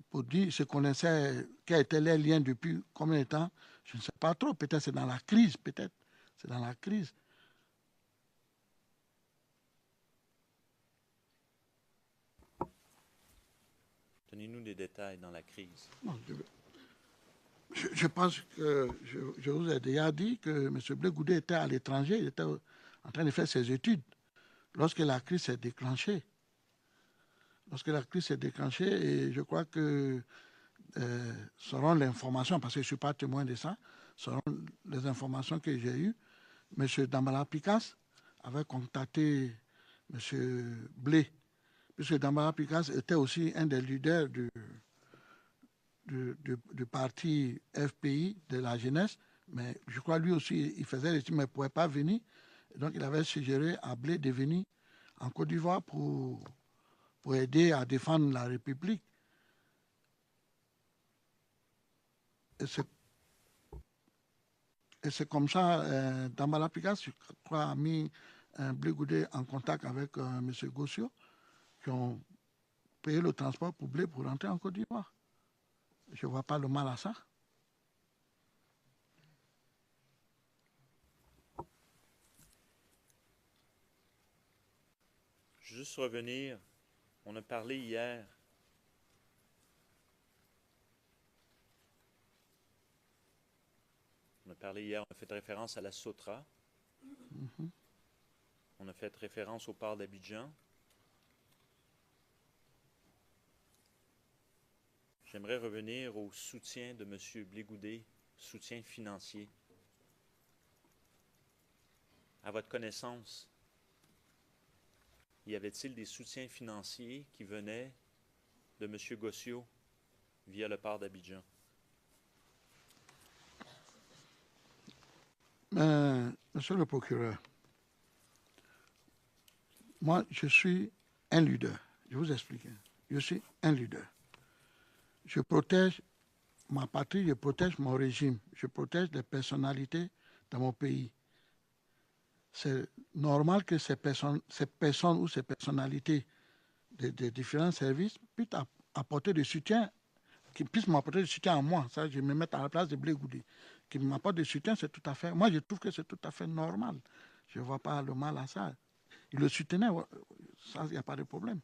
Pour dire, se connaissaient, quels étaient les liens depuis combien de temps, je ne sais pas trop. Peut-être c'est dans la crise, peut-être. C'est dans la crise. Donnez-nous des détails dans la crise. Non, je pense que je vous ai déjà dit que M. Bligoudé était à l'étranger, il était en train de faire ses études lorsque la crise s'est déclenchée. lorsque la crise s'est déclenchée, et je crois que selon l'information, parce que je ne suis pas témoin de ça, selon les informations que j'ai eues, M. Dambala Picas avait contacté M. Blé, puisque Dambala Picas était aussi un des leaders du parti FPI de la jeunesse, mais je crois lui aussi, il faisait les mais il ne pouvait pas venir. Donc il avait suggéré à Blé de venir en Côte d'Ivoire pour aider à défendre la République. Et c'est comme ça, Dambala Picas, je crois, a mis Blé Goudé en contact avec M. Gossio, qui ont payé le transport pour Blé pour rentrer en Côte d'Ivoire. Je ne vois pas le mal à ça. Juste revenir, on a parlé hier on a fait référence à la Sotra. On a fait référence au port d'Abidjan. J'aimerais revenir au soutien de M. Blé Goudé, soutien financier. À votre connaissance, y avait-il des soutiens financiers qui venaient de M. Gossio via le port d'Abidjan? Monsieur le procureur, moi, je suis un leader. Je vous explique. Je suis un leader. Je protège ma patrie, je protège mon régime, je protège les personnalités dans mon pays. C'est normal que ces personnes ou ces personnalités des différents services puissent apporter du soutien, qu'ils puissent m'apporter du soutien à moi. Ça, je me mets à la place de Blé Goudé. Qu'ils m'apportent du soutien, c'est tout à fait... Moi, je trouve que c'est tout à fait normal. Je ne vois pas le mal à ça. Il le soutenait, ça, il n'y a pas de problème.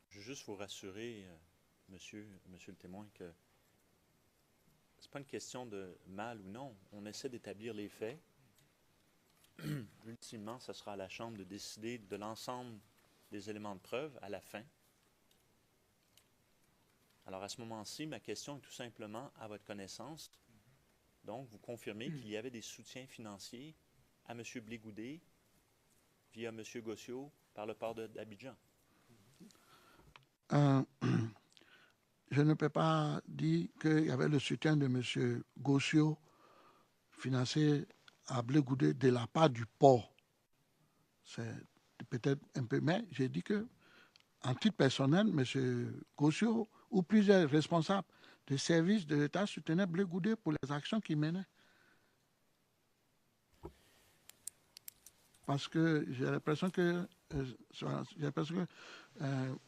Je veux juste vous rassurer, monsieur le témoin, que ce n'est pas une question de mal ou non. On essaie d'établir les faits. Ultimement, ce sera à la Chambre de décider de l'ensemble des éléments de preuve à la fin. Alors, à ce moment-ci, ma question est tout simplement à votre connaissance. Donc, vous confirmez qu'il y avait des soutiens financiers à M. Blé Goudé via M. Gossio par le port d'Abidjan. Je ne peux pas dire qu'il y avait le soutien de M. Gossio financé à Blé Goudé de la part du port. C'est peut-être un peu, mais j'ai dit que, en titre personnel, M. Gossio ou plusieurs responsables des services de l'État soutenaient Blé Goudé pour les actions qu'il menait. Parce que j'ai l'impression que,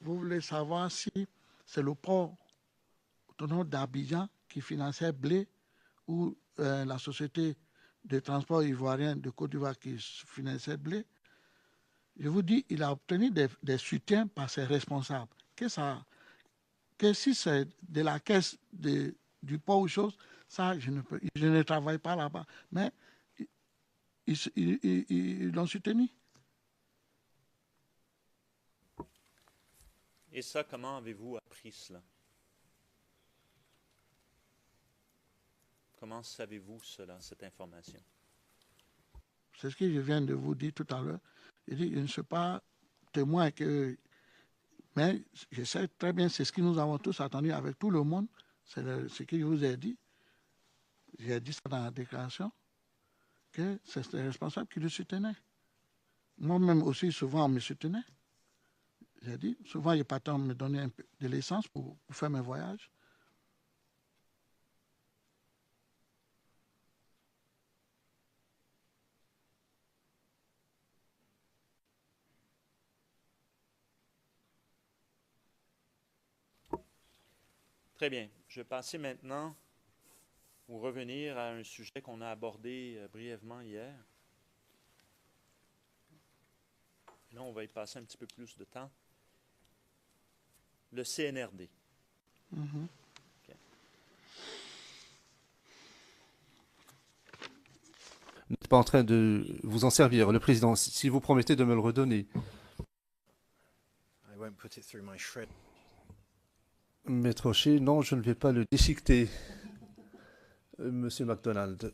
vous voulez savoir si c'est le port autonome d'Abidjan qui finançait Blé ou la société de transport ivoirien de Côte d'Ivoire qui finançait Blé. Je vous dis, il a obtenu des soutiens par ses responsables. Que si c'est de la caisse du port ou chose, ça, je ne travaille pas là-bas. Mais ils l'ont soutenu. Et ça, comment avez-vous appris cela? Comment savez-vous cela, cette information? C'est ce que je viens de vous dire tout à l'heure. Je dis, je ne suis pas témoin mais je sais très bien, c'est ce que nous avons tous attendu avec tout le monde. C'est ce que je vous ai dit. J'ai dit ça dans la déclaration, que c'est les responsables qui le soutenaient. Moi-même aussi, souvent, on me soutenait. J'ai dit, souvent, les patrons me donnaient un peu de l'essence pour faire mes voyages. Très bien. Je vais passer maintenant ou revenir à un sujet qu'on a abordé brièvement hier. Là, on va y passer un petit peu plus de temps. Le CNRD. Mm-hmm. Okay. n'êtes pas en train de vous en servir. Le président, si vous promettez de me le redonner. Maître Rocher, non, je ne vais pas le déchiqueter. Monsieur MacDonald,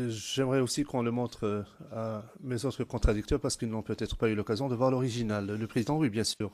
j'aimerais aussi qu'on le montre à mes autres contradicteurs parce qu'ils n'ont peut-être pas eu l'occasion de voir l'original. Le président, oui, bien sûr.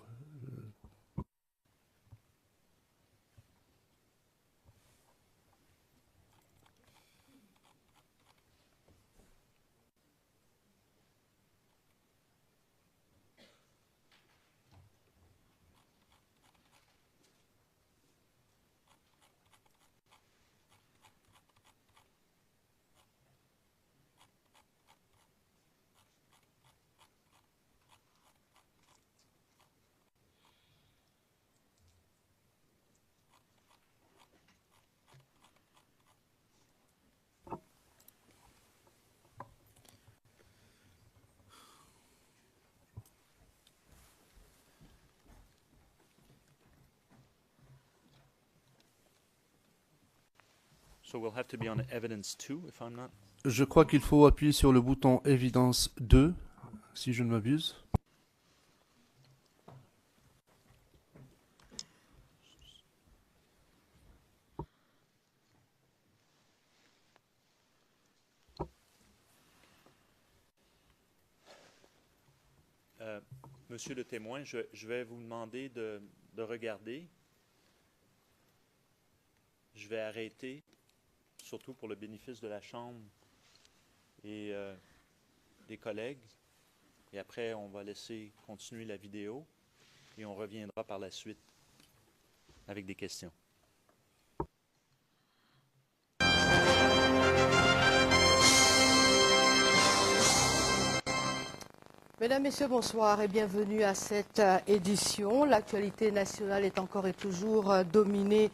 So we'll have to be on evidence 2, if I'm not. Je crois qu'il faut appuyer sur le bouton Évidence 2, si je ne m'abuse. Monsieur le témoin, je vais vous demander de regarder. Je vais arrêter, surtout pour le bénéfice de la Chambre et des collègues. Et après, on va laisser continuer la vidéo et on reviendra par la suite avec des questions. Mesdames, Messieurs, bonsoir et bienvenue à cette édition. L'actualité nationale est encore et toujours dominée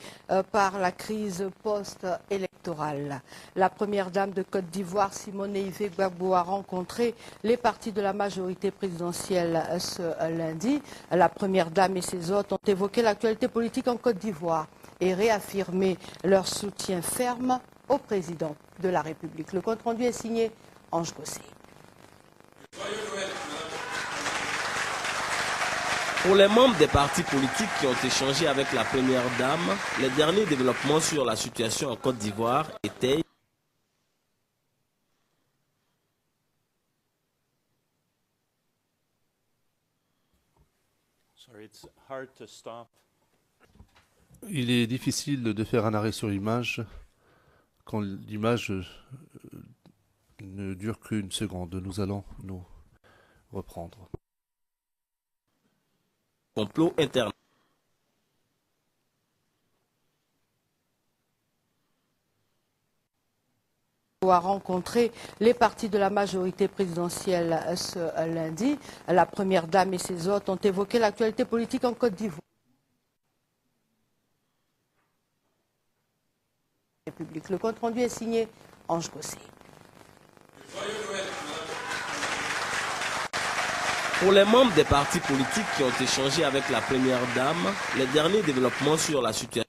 par la crise post-électorale. La première dame de Côte d'Ivoire, Simone Ive Gbagbo, a rencontré les partis de la majorité présidentielle ce lundi. La première dame et ses hôtes ont évoqué l'actualité politique en Côte d'Ivoire et réaffirmé leur soutien ferme au président de la République. Le compte-rendu est signé Ange Gossé. Pour les membres des partis politiques qui ont échangé avec la première dame, les derniers développements sur la situation en Côte d'Ivoire étaient Il est difficile de faire un arrêt sur image quand l'image ne dure qu'une seconde. Nous allons nous reprendre. complot interne. A rencontré les partis de la majorité présidentielle ce lundi. La première dame et ses hôtes ont évoqué l'actualité politique en Côte d'Ivoire. Le compte-rendu est signé Ange Gossé. Pour les membres des partis politiques qui ont échangé avec la première dame, les derniers développements sur la situation.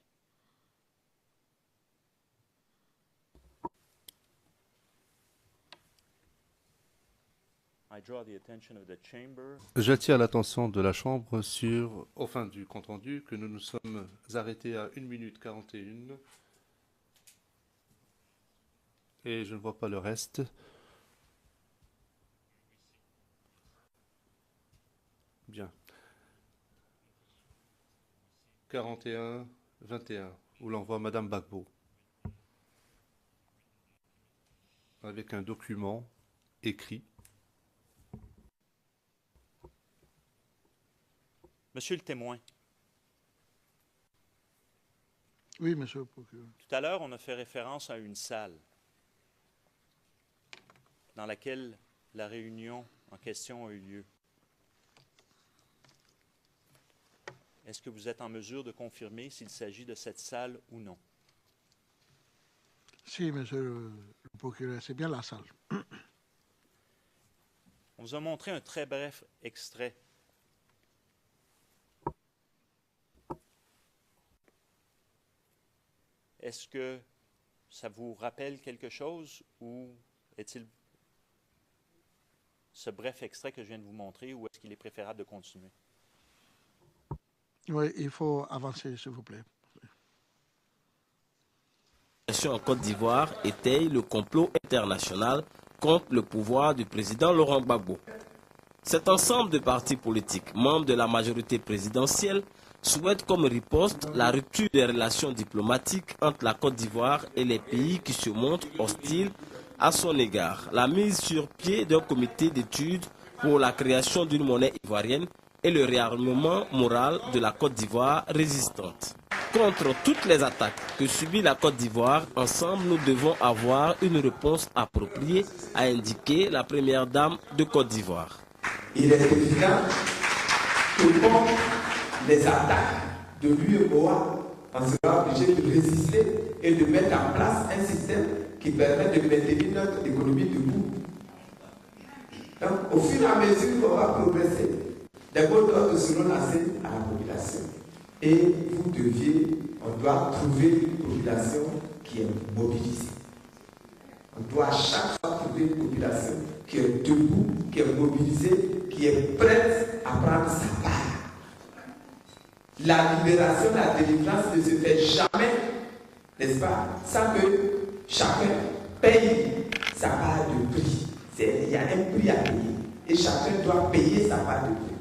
J'attire l'attention de la Chambre au fin du compte-rendu que nous nous sommes arrêtés à 1 minute 41 et je ne vois pas le reste. Bien. 41-21, où l'on voit Madame Gbagbo avec un document écrit. Monsieur le témoin. Oui, monsieur le procureur. Tout à l'heure, on a fait référence à une salle dans laquelle la réunion en question a eu lieu. Est-ce que vous êtes en mesure de confirmer s'il s'agit de cette salle ou non? Si, monsieur le procureur, c'est bien la salle. On vous a montré un très bref extrait. Est-ce que ça vous rappelle quelque chose ou est-il ce bref extrait que je viens de vous montrer ou est-ce qu'il est préférable de continuer? Oui, il faut avancer, s'il vous plaît. En Côte d'Ivoire étaye le complot international contre le pouvoir du président Laurent Gbagbo. Cet ensemble de partis politiques, membres de la majorité présidentielle, souhaitent comme riposte la rupture des relations diplomatiques entre la Côte d'Ivoire et les pays qui se montrent hostiles à son égard, la mise sur pied d'un comité d'études pour la création d'une monnaie ivoirienne et le réarmement moral de la Côte d'Ivoire résistante. Contre toutes les attaques que subit la Côte d'Ivoire, ensemble nous devons avoir une réponse appropriée, a indiqué la première dame de Côte d'Ivoire. Il est évident que contre les attaques de l'UEMOA, on sera obligé de résister et de mettre en place un système qui permet de maintenir notre économie debout. Donc, au fur et à mesure qu'on va progresser, des mots d'ordre seront lancés à la population. Et on doit trouver une population qui est mobilisée. On doit à chaque fois trouver une population qui est debout, qui est mobilisée, qui est prête à prendre sa part. La libération, la délivrance ne se fait jamais, n'est-ce pas, sans que chacun paye sa part de prix. Il y a un prix à payer et chacun doit payer sa part de prix.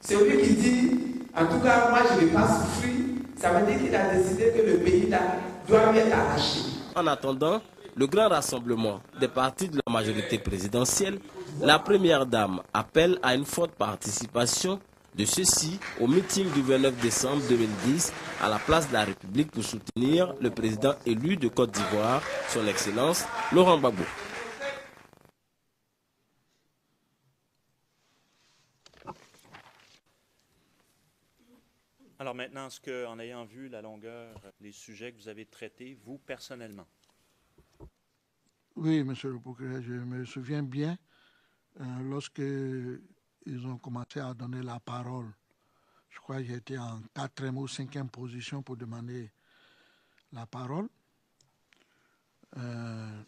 Celui qui dit, en tout cas, moi je ne vais pas souffrir, ça veut dire qu'il a décidé que le pays là doit lui être arraché. En attendant le grand rassemblement des partis de la majorité présidentielle, la première dame appelle à une forte participation de ceux-ci au meeting du 29 décembre 2010 à la place de la République pour soutenir le président élu de Côte d'Ivoire, son Excellence Laurent Gbagbo. Alors maintenant, est-ce qu'en ayant vu la longueur des sujets que vous avez traités, vous personnellement? Oui, monsieur le procureur, je me souviens bien lorsque ils ont commencé à donner la parole. Je crois que j'étais en 4e ou 5e position pour demander la parole.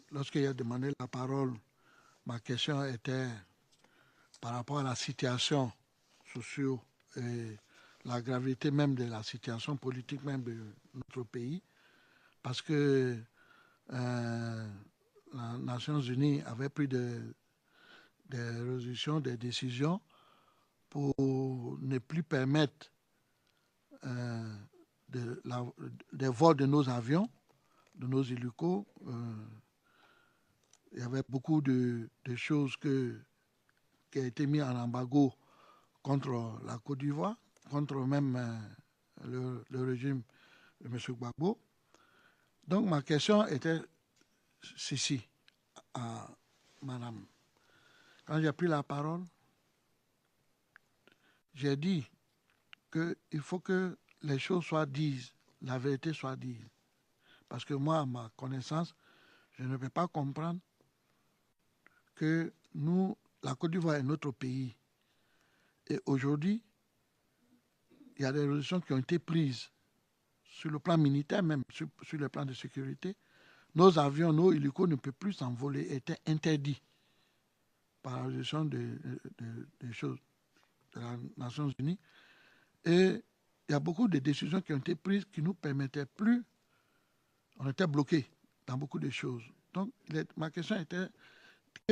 Lorsqu'il a demandé la parole, ma question était par rapport à la situation sociale et la gravité même de la situation politique même de notre pays, parce que les Nations Unies avaient pris des résolutions, des décisions pour ne plus permettre des vols de nos avions, de nos hélicos. Il y avait beaucoup de choses qui ont été mises en embargo contre la Côte d'Ivoire, contre même le régime de M. Gbagbo. Donc ma question était ceci à madame. Quand j'ai pris la parole, j'ai dit qu'il faut que les choses soient dites, la vérité soit dite. Parce que moi, à ma connaissance, je ne peux pas comprendre que nous, la Côte d'Ivoire est notre pays. Et aujourd'hui, il y a des résolutions qui ont été prises sur le plan militaire, même sur le plan de sécurité. Nos avions, nos hélicos ne peuvent plus s'envoler, étaient interdits par la résolution des choses de las Nations Unies. Et il y a beaucoup de décisions qui ont été prises qui ne nous permettaient plus, on était bloqués dans beaucoup de choses. Donc, ma question était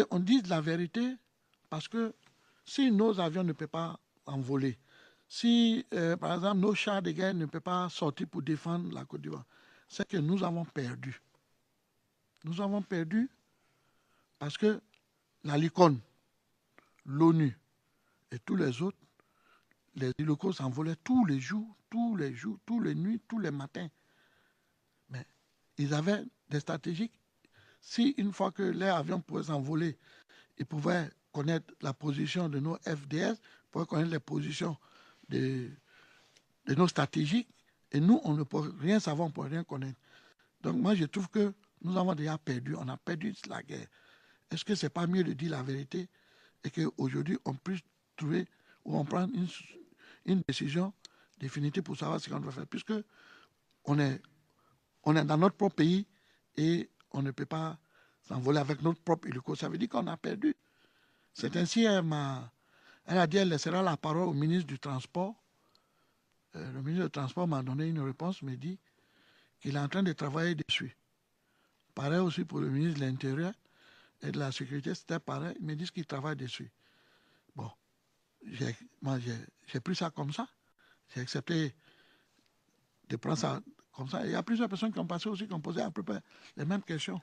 qu'on dise la vérité, parce que si nos avions ne peuvent pas envoler, si, par exemple, nos chars de guerre ne peuvent pas sortir pour défendre la Côte d'Ivoire, c'est que nous avons perdu. Nous avons perdu parce que la LICON, l'ONU et tous les autres, les hélicos s'envolaient tous les jours, toutes les nuits, tous les matins. Mais ils avaient des stratégies. Si une fois que les avions pouvaient s'envoler, ils pouvaient connaître la position de nos FDS, ils pouvaient connaître les positions de nos stratégiques, et nous, on ne peut rien savoir, on ne peut rien connaître. Donc moi, je trouve que nous avons déjà perdu, on a perdu la guerre. Est-ce que ce n'est pas mieux de dire la vérité et qu'aujourd'hui, on puisse trouver ou on prend une décision définitive pour savoir ce qu'on doit faire, puisque on est dans notre propre pays et on ne peut pas s'envoler avec notre propre hélico. Ça veut dire qu'on a perdu. C'est ainsi, elle a dit qu'elle laissera la parole au ministre du Transport. Le ministre du Transport m'a donné une réponse, m'a dit qu'il est en train de travailler dessus. Pareil aussi pour le ministre de l'Intérieur et de la Sécurité, c'était pareil. Ils me disent qu'ils travaillent dessus. Bon, moi j'ai pris ça comme ça. J'ai accepté de prendre ça comme ça. Il y a plusieurs personnes qui ont passé aussi, qui ont posé à peu près les mêmes questions.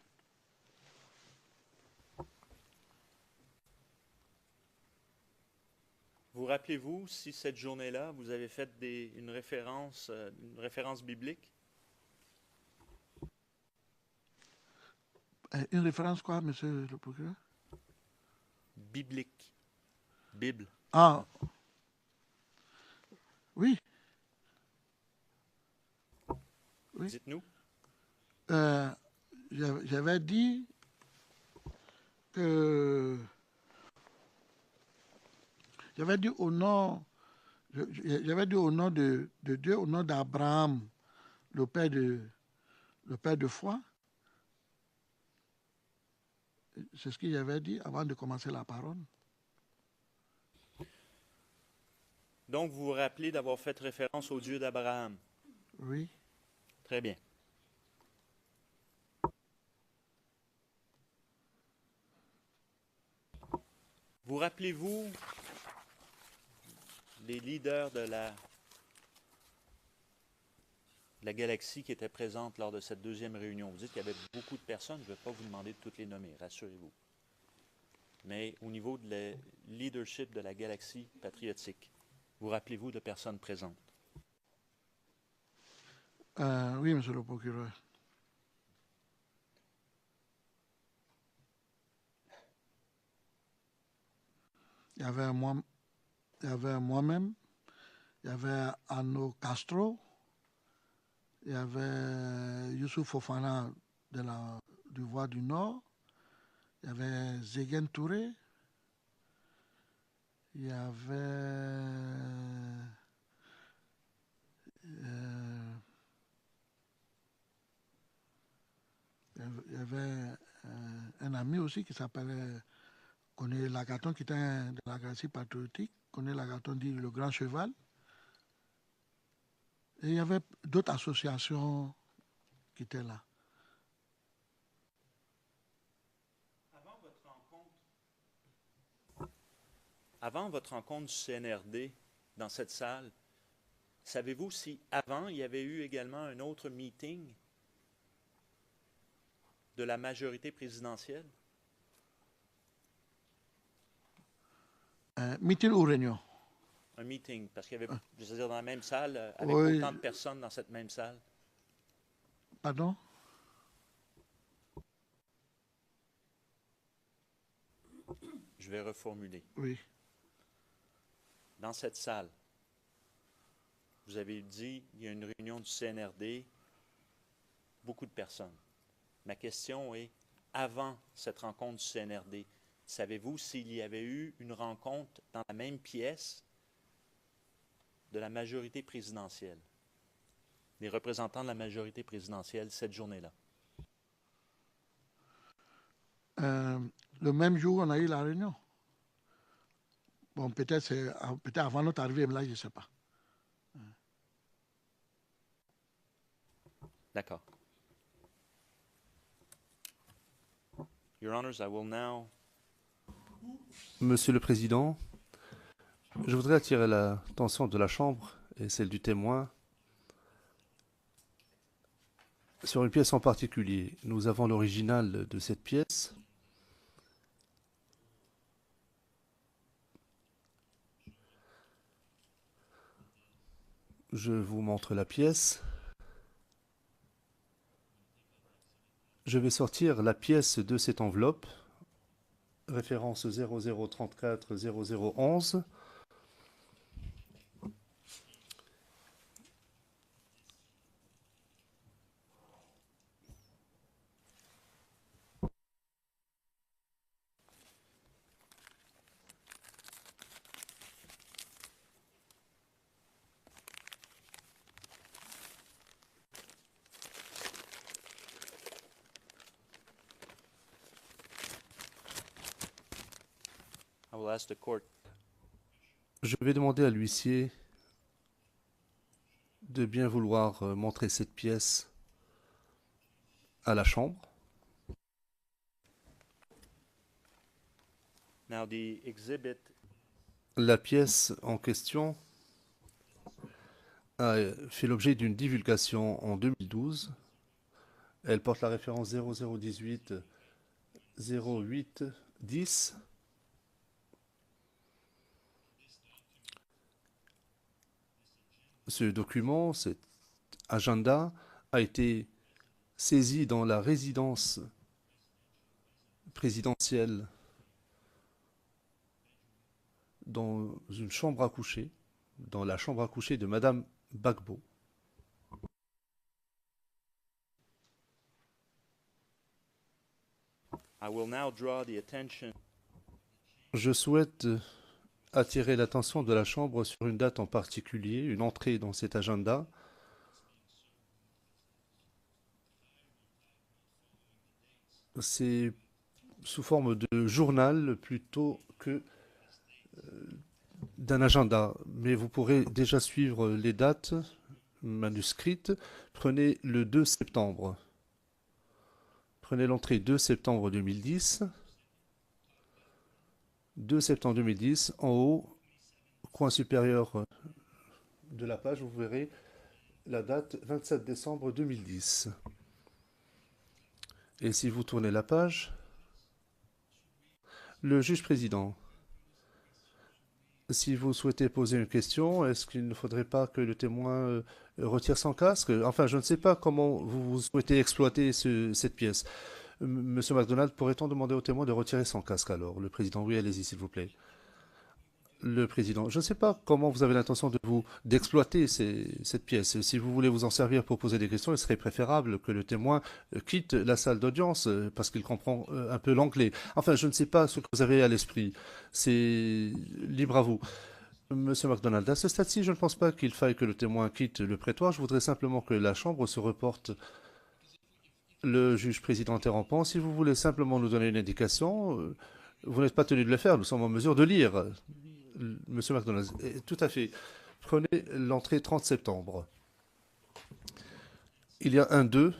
Vous rappelez-vous si cette journée-là, vous avez fait une référence biblique? Une référence quoi, monsieur le procureur? Biblique. Bible. Ah, oui. Oui. Dites-nous. J'avais dit que... J'avais dit au nom de Dieu, au nom d'Abraham, le père de foi. C'est ce qu'il avait dit avant de commencer la parole. Donc, vous vous rappelez d'avoir fait référence au Dieu d'Abraham? Oui. Très bien. Vous rappelez-vous les leaders de la galaxie qui étaient présentes lors de cette deuxième réunion? Vous dites qu'il y avait beaucoup de personnes, je ne vais pas vous demander de toutes les nommer, rassurez-vous. Mais au niveau de le leadership de la galaxie patriotique, vous rappelez-vous de personnes présentes? Oui, monsieur le procureur. Il y avait moi-même, il y avait Arnaud Castro, il y avait Youssouf Fofana du Voix du Nord, il y avait Zegen Touré, il y avait un ami aussi qui s'appelait Koné Lagaton, qui était de la galaxie patriotique. Koné Lagaton dit le grand cheval. Et il y avait d'autres associations qui étaient là. Avant votre rencontre du CNRD dans cette salle, savez-vous si avant il y avait eu également un autre meeting de la majorité présidentielle? Meeting ou réunion? Un meeting, parce qu'il y avait, je veux dire, dans la même salle, avec Oui. autant de personnes dans cette même salle. Pardon? Je vais reformuler. Oui. Dans cette salle, vous avez dit il y a une réunion du CNRD, beaucoup de personnes. Ma question est, avant cette rencontre du CNRD, savez-vous s'il y avait eu une rencontre dans la même pièce de la majorité présidentielle, des représentants de la majorité présidentielle cette journée-là? Le même jour, on a eu la réunion. Bon, peut-être avant notre arrivée, mais là, je ne sais pas. D'accord. Your Honors, I will now... Monsieur le Président, je voudrais attirer l'attention de la Chambre et celle du témoin sur une pièce en particulier. Nous avons l'original de cette pièce. Je vous montre la pièce. Je vais sortir la pièce de cette enveloppe, référence 0034 0011. I will ask the court. Je vais demander à l'huissier de bien vouloir montrer cette pièce à la Chambre. Now, the exhibit La pièce en question a fait l'objet d'une divulgation en 2012. Elle porte la référence 0018 08 10. Ce document, cet agenda, a été saisi dans la résidence présidentielle, dans une chambre à coucher, dans la chambre à coucher de Madame Gbagbo. I will now draw the attention. Je souhaite attirer l'attention de la Chambre sur une date en particulier, une entrée dans cet agenda. C'est sous forme de journal plutôt que d'un agenda, mais vous pourrez déjà suivre les dates manuscrites. Prenez le 2 septembre. Prenez l'entrée 2 septembre 2010. 2 septembre 2010, en haut, coin supérieur de la page, vous verrez la date 27 décembre 2010. Et si vous tournez la page, le juge président. Si vous souhaitez poser une question, est-ce qu'il ne faudrait pas que le témoin retire son casque? Enfin, je ne sais pas comment vous souhaitez exploiter cette pièce. Monsieur MacDonald, pourrait-on demander au témoin de retirer son casque alors? Le président, oui, allez-y, s'il vous plaît. Le président, je ne sais pas comment vous avez l'intention d'exploiter cette pièce. Si vous voulez vous en servir pour poser des questions, il serait préférable que le témoin quitte la salle d'audience parce qu'il comprend un peu l'anglais. Enfin, je ne sais pas ce que vous avez à l'esprit. C'est libre à vous. Monsieur MacDonald, à ce stade-ci, je ne pense pas qu'il faille que le témoin quitte le prétoire. Je voudrais simplement que la Chambre se reporte. Le juge président interrompant, si vous voulez simplement nous donner une indication, vous n'êtes pas tenu de le faire, nous sommes en mesure de lire. Monsieur MacDonald, tout à fait. Prenez l'entrée 30 septembre. Il y a un 2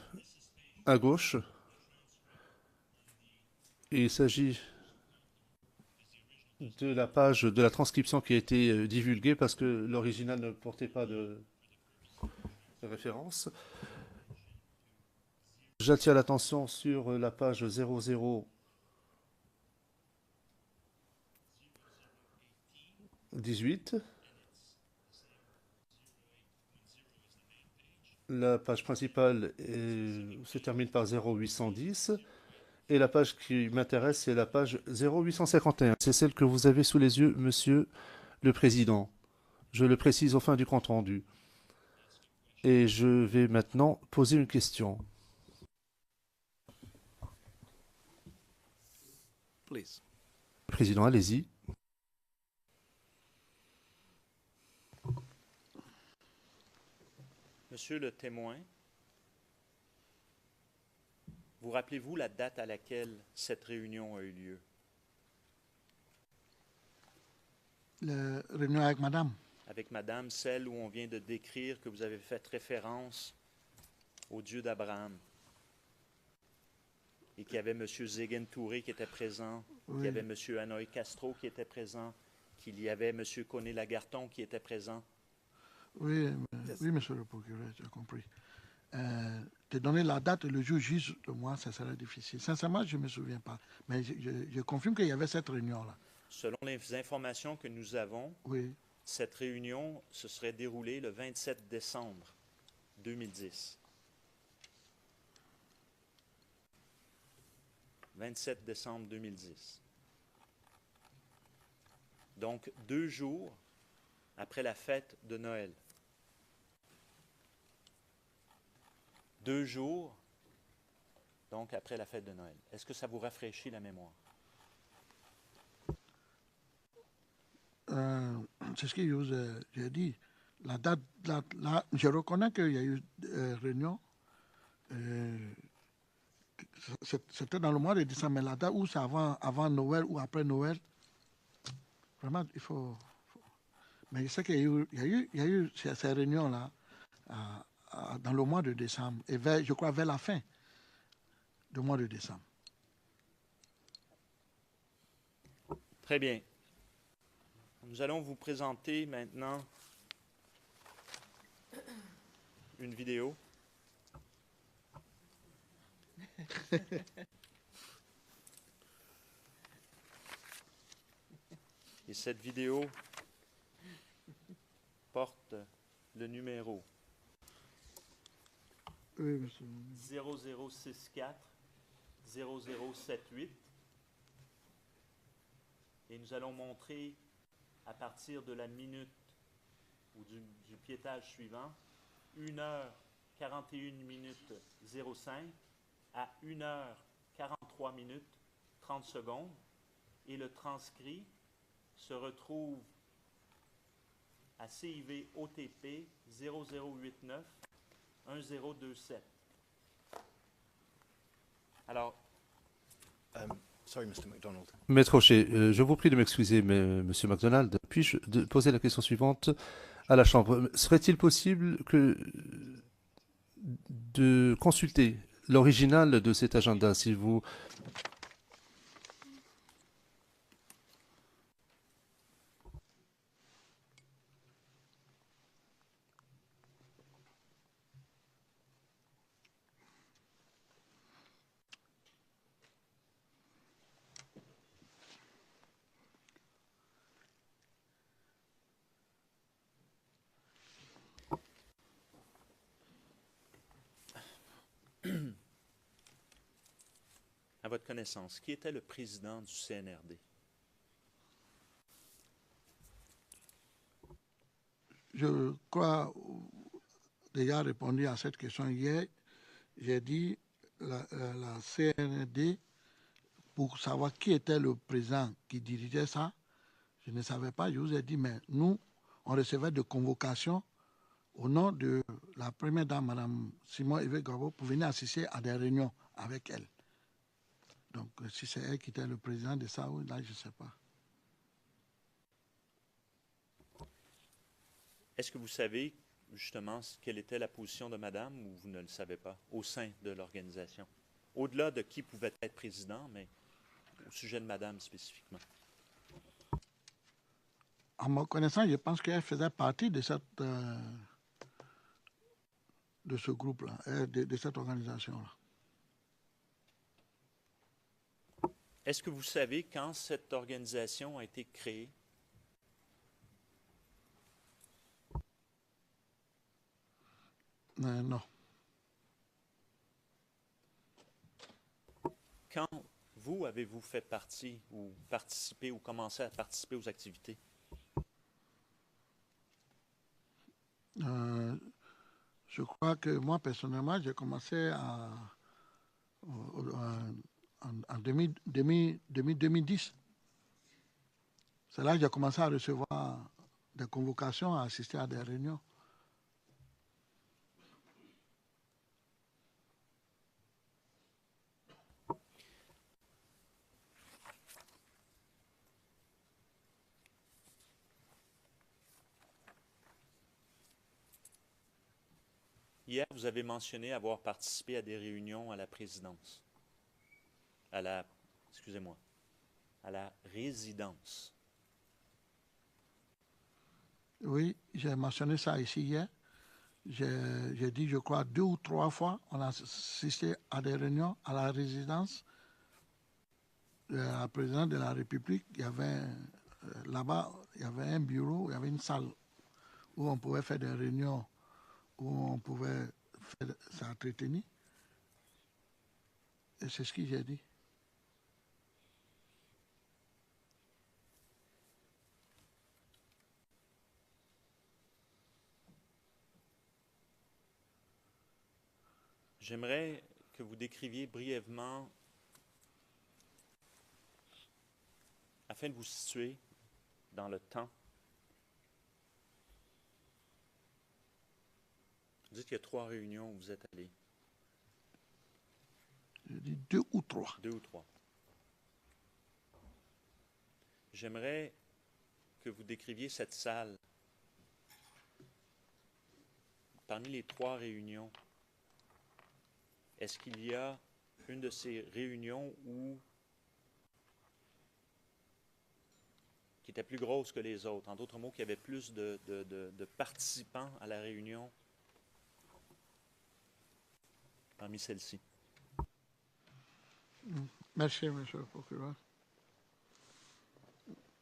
à gauche. Et il s'agit de la page de la transcription qui a été divulguée parce que l'original ne portait pas de référence. J'attire l'attention sur la page 0018. La page principale se termine par 0810. Et la page qui m'intéresse, c'est la page 0851. C'est celle que vous avez sous les yeux, monsieur le président. Je le précise au fin du compte rendu. Et je vais maintenant poser une question. Please. Président, allez-y. Monsieur le témoin, vous rappelez-vous la date à laquelle cette réunion a eu lieu? La réunion avec madame. Avec madame, celle où on vient de décrire que vous avez fait référence au Dieu d'Abraham. Et qu'il y avait M. Zéguen Touré qui était présent, Oui. qu'il y avait M. Hanoï Castro qui était présent, qu'il y avait M. Coné Lagarton qui était présent. Oui, oui, monsieur le procureur, j'ai compris. Te donner la date et le jour juste de moi, ça serait difficile. Sincèrement, je ne me souviens pas. Mais je confirme qu'il y avait cette réunion-là. Selon les informations que nous avons, Oui. cette réunion se serait déroulée le 27 décembre 2010. 27 décembre 2010. Donc, 2 jours après la fête de Noël. 2 jours, donc, après la fête de Noël. Est-ce que ça vous rafraîchit la mémoire? C'est ce que j'ai dit. La date, je reconnais qu'il y a eu réunion. C'était dans le mois de décembre, mais la date où c'est avant Noël ou après Noël, Vraiment, il faut... Mais je sais qu'il y a eu ces réunions-là dans le mois de décembre, et je crois vers la fin du mois de décembre. Très bien. Nous allons vous présenter maintenant une vidéo. Et cette vidéo porte le numéro 0064 0078. Et nous allons montrer à partir de la minute ou du piétage suivant, 1h41 minutes 05 à 1h43 minutes 30 secondes. Et le transcrit se retrouve à CIV OTP 0089 1027. Alors, Sorry, Mr. MacDonald. Maître Rocher, je vous prie de m'excuser, mais Monsieur MacDonald, puis-je poser la question suivante à la Chambre? Serait-il possible de consulter l'original de cet agenda, s'il vous... à votre connaissance, qui était le président du CNRD? Je crois déjà répondu à cette question hier. J'ai dit la CNRD, pour savoir qui était le président qui dirigeait ça, je ne savais pas. Je vous ai dit, mais nous, on recevait des convocations au nom de la première dame, Mme Simon Evé-Gabo, pour venir assister à des réunions avec elle. Donc, si c'est elle qui était le président de ça, là, je ne sais pas. Est-ce que vous savez justement quelle était la position de madame ou vous ne le savez pas au sein de l'organisation? Au-delà de qui pouvait être président, mais au sujet de madame spécifiquement. En me connaissant, je pense qu'elle faisait partie de ce groupe-là, de cette organisation-là. Est-ce que vous savez quand cette organisation a été créée? Non. Quand vous avez-vous fait partie ou participé ou commencé à participer aux activités? Je crois que moi, personnellement, j'ai commencé en 2010. C'est là que j'ai commencé à recevoir des convocations, à assister à des réunions. Hier, vous avez mentionné avoir participé à des réunions à la présidence. Excusez-moi, à la résidence. Oui, j'ai mentionné ça ici hier. J'ai dit, je crois, 2 ou 3 fois, on a assisté à des réunions à la résidence de la présidente de la République. Il y avait là-bas, il y avait un bureau, il y avait une salle où on pouvait faire des réunions, où on pouvait s'entretenir. Et c'est ce que j'ai dit. J'aimerais que vous décriviez brièvement, afin de vous situer dans le temps. Vous dites qu'il y a 3 réunions où vous êtes allés. Je dis 2 ou 3. 2 ou 3. J'aimerais que vous décriviez cette salle. Parmi les 3 réunions, est-ce qu'il y a une de ces réunions qui était plus grosse que les autres? En d'autres mots, qu'il y avait plus de participants à la réunion parmi celles-ci? Merci, monsieur le procureur.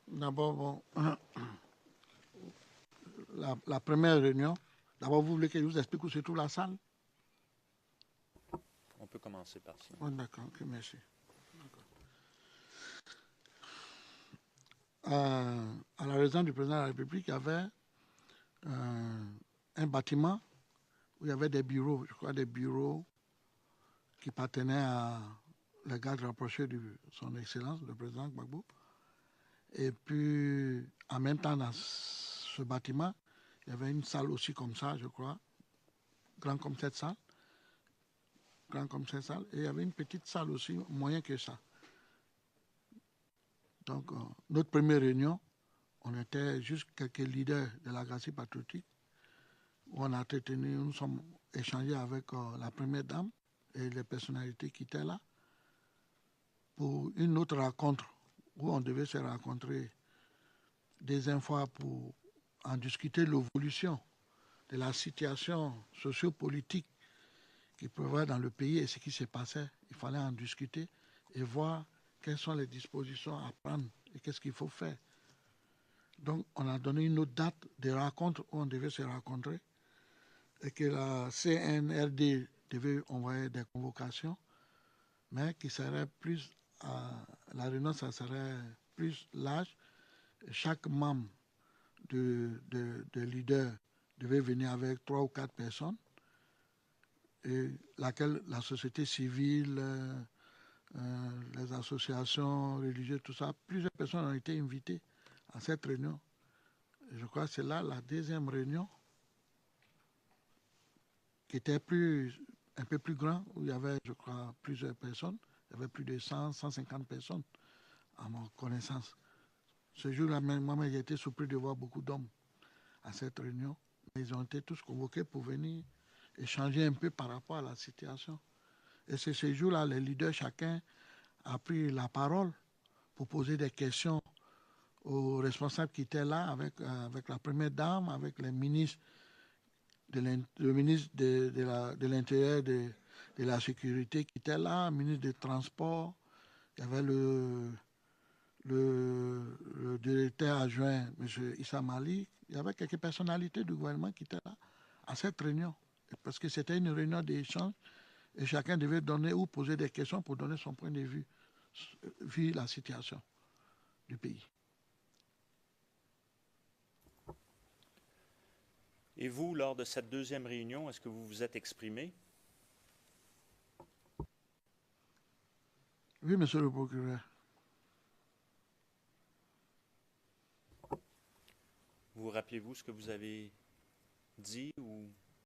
D'abord, bon, la première réunion, d'abord, vous voulez que je vous explique où se trouve la salle? On peut commencer par ça. Oh, d'accord, ok, merci. À la résidence du président de la République, il y avait un bâtiment où il y avait des bureaux, je crois des bureaux qui appartenaient à les gardes rapprochés de son Excellence, le président Gbagbo. Et puis, en même temps, dans ce bâtiment, il y avait une salle aussi comme ça, je crois, grand comme cette salle. Grand comme cette salle. Et il y avait une petite salle aussi, moyen que ça. Donc, notre première réunion, on était juste quelques leaders de la Gracie patriotique, où on a entretenu, nous sommes échangés avec la première dame et les personnalités qui étaient là, pour une autre rencontre, où on devait se rencontrer des fois pour en discuter l'évolution de la situation sociopolitique qui prévoit dans le pays et ce qui se passait. Il fallait en discuter et voir quelles sont les dispositions à prendre et qu'est-ce qu'il faut faire. Donc, on a donné une autre date de rencontre où on devait se rencontrer et que la CNRD devait envoyer des convocations, mais qui serait plus, la réunion, ça serait plus large. Chaque membre de leader devait venir avec 3 ou 4 personnes, et laquelle la société civile, les associations religieuses, tout ça, plusieurs personnes ont été invitées à cette réunion. Et je crois que c'est là la deuxième réunion qui était un peu plus grande, où il y avait, je crois, plusieurs personnes. Il y avait plus de 100, 150 personnes, à ma connaissance. Ce jour-là, moi-même, j'ai été surpris de voir beaucoup d'hommes à cette réunion. Ils ont été tous convoqués pour venir échanger un peu par rapport à la situation. Et c'est ce jour-là, les leaders, chacun a pris la parole pour poser des questions aux responsables qui étaient là, avec la première dame, avec les ministres, le ministre de l'Intérieur, de la Sécurité qui était là, le ministre des Transports, il y avait le directeur adjoint, M. Issa Malik, il y avait quelques personnalités du gouvernement qui étaient là à cette réunion. Parce que c'était une réunion d'échange et chacun devait donner ou poser des questions pour donner son point de vue, vu la situation du pays. Et vous, lors de cette deuxième réunion, est-ce que vous vous êtes exprimé? Oui, monsieur le procureur. Vous rappelez-vous ce que vous avez dit ou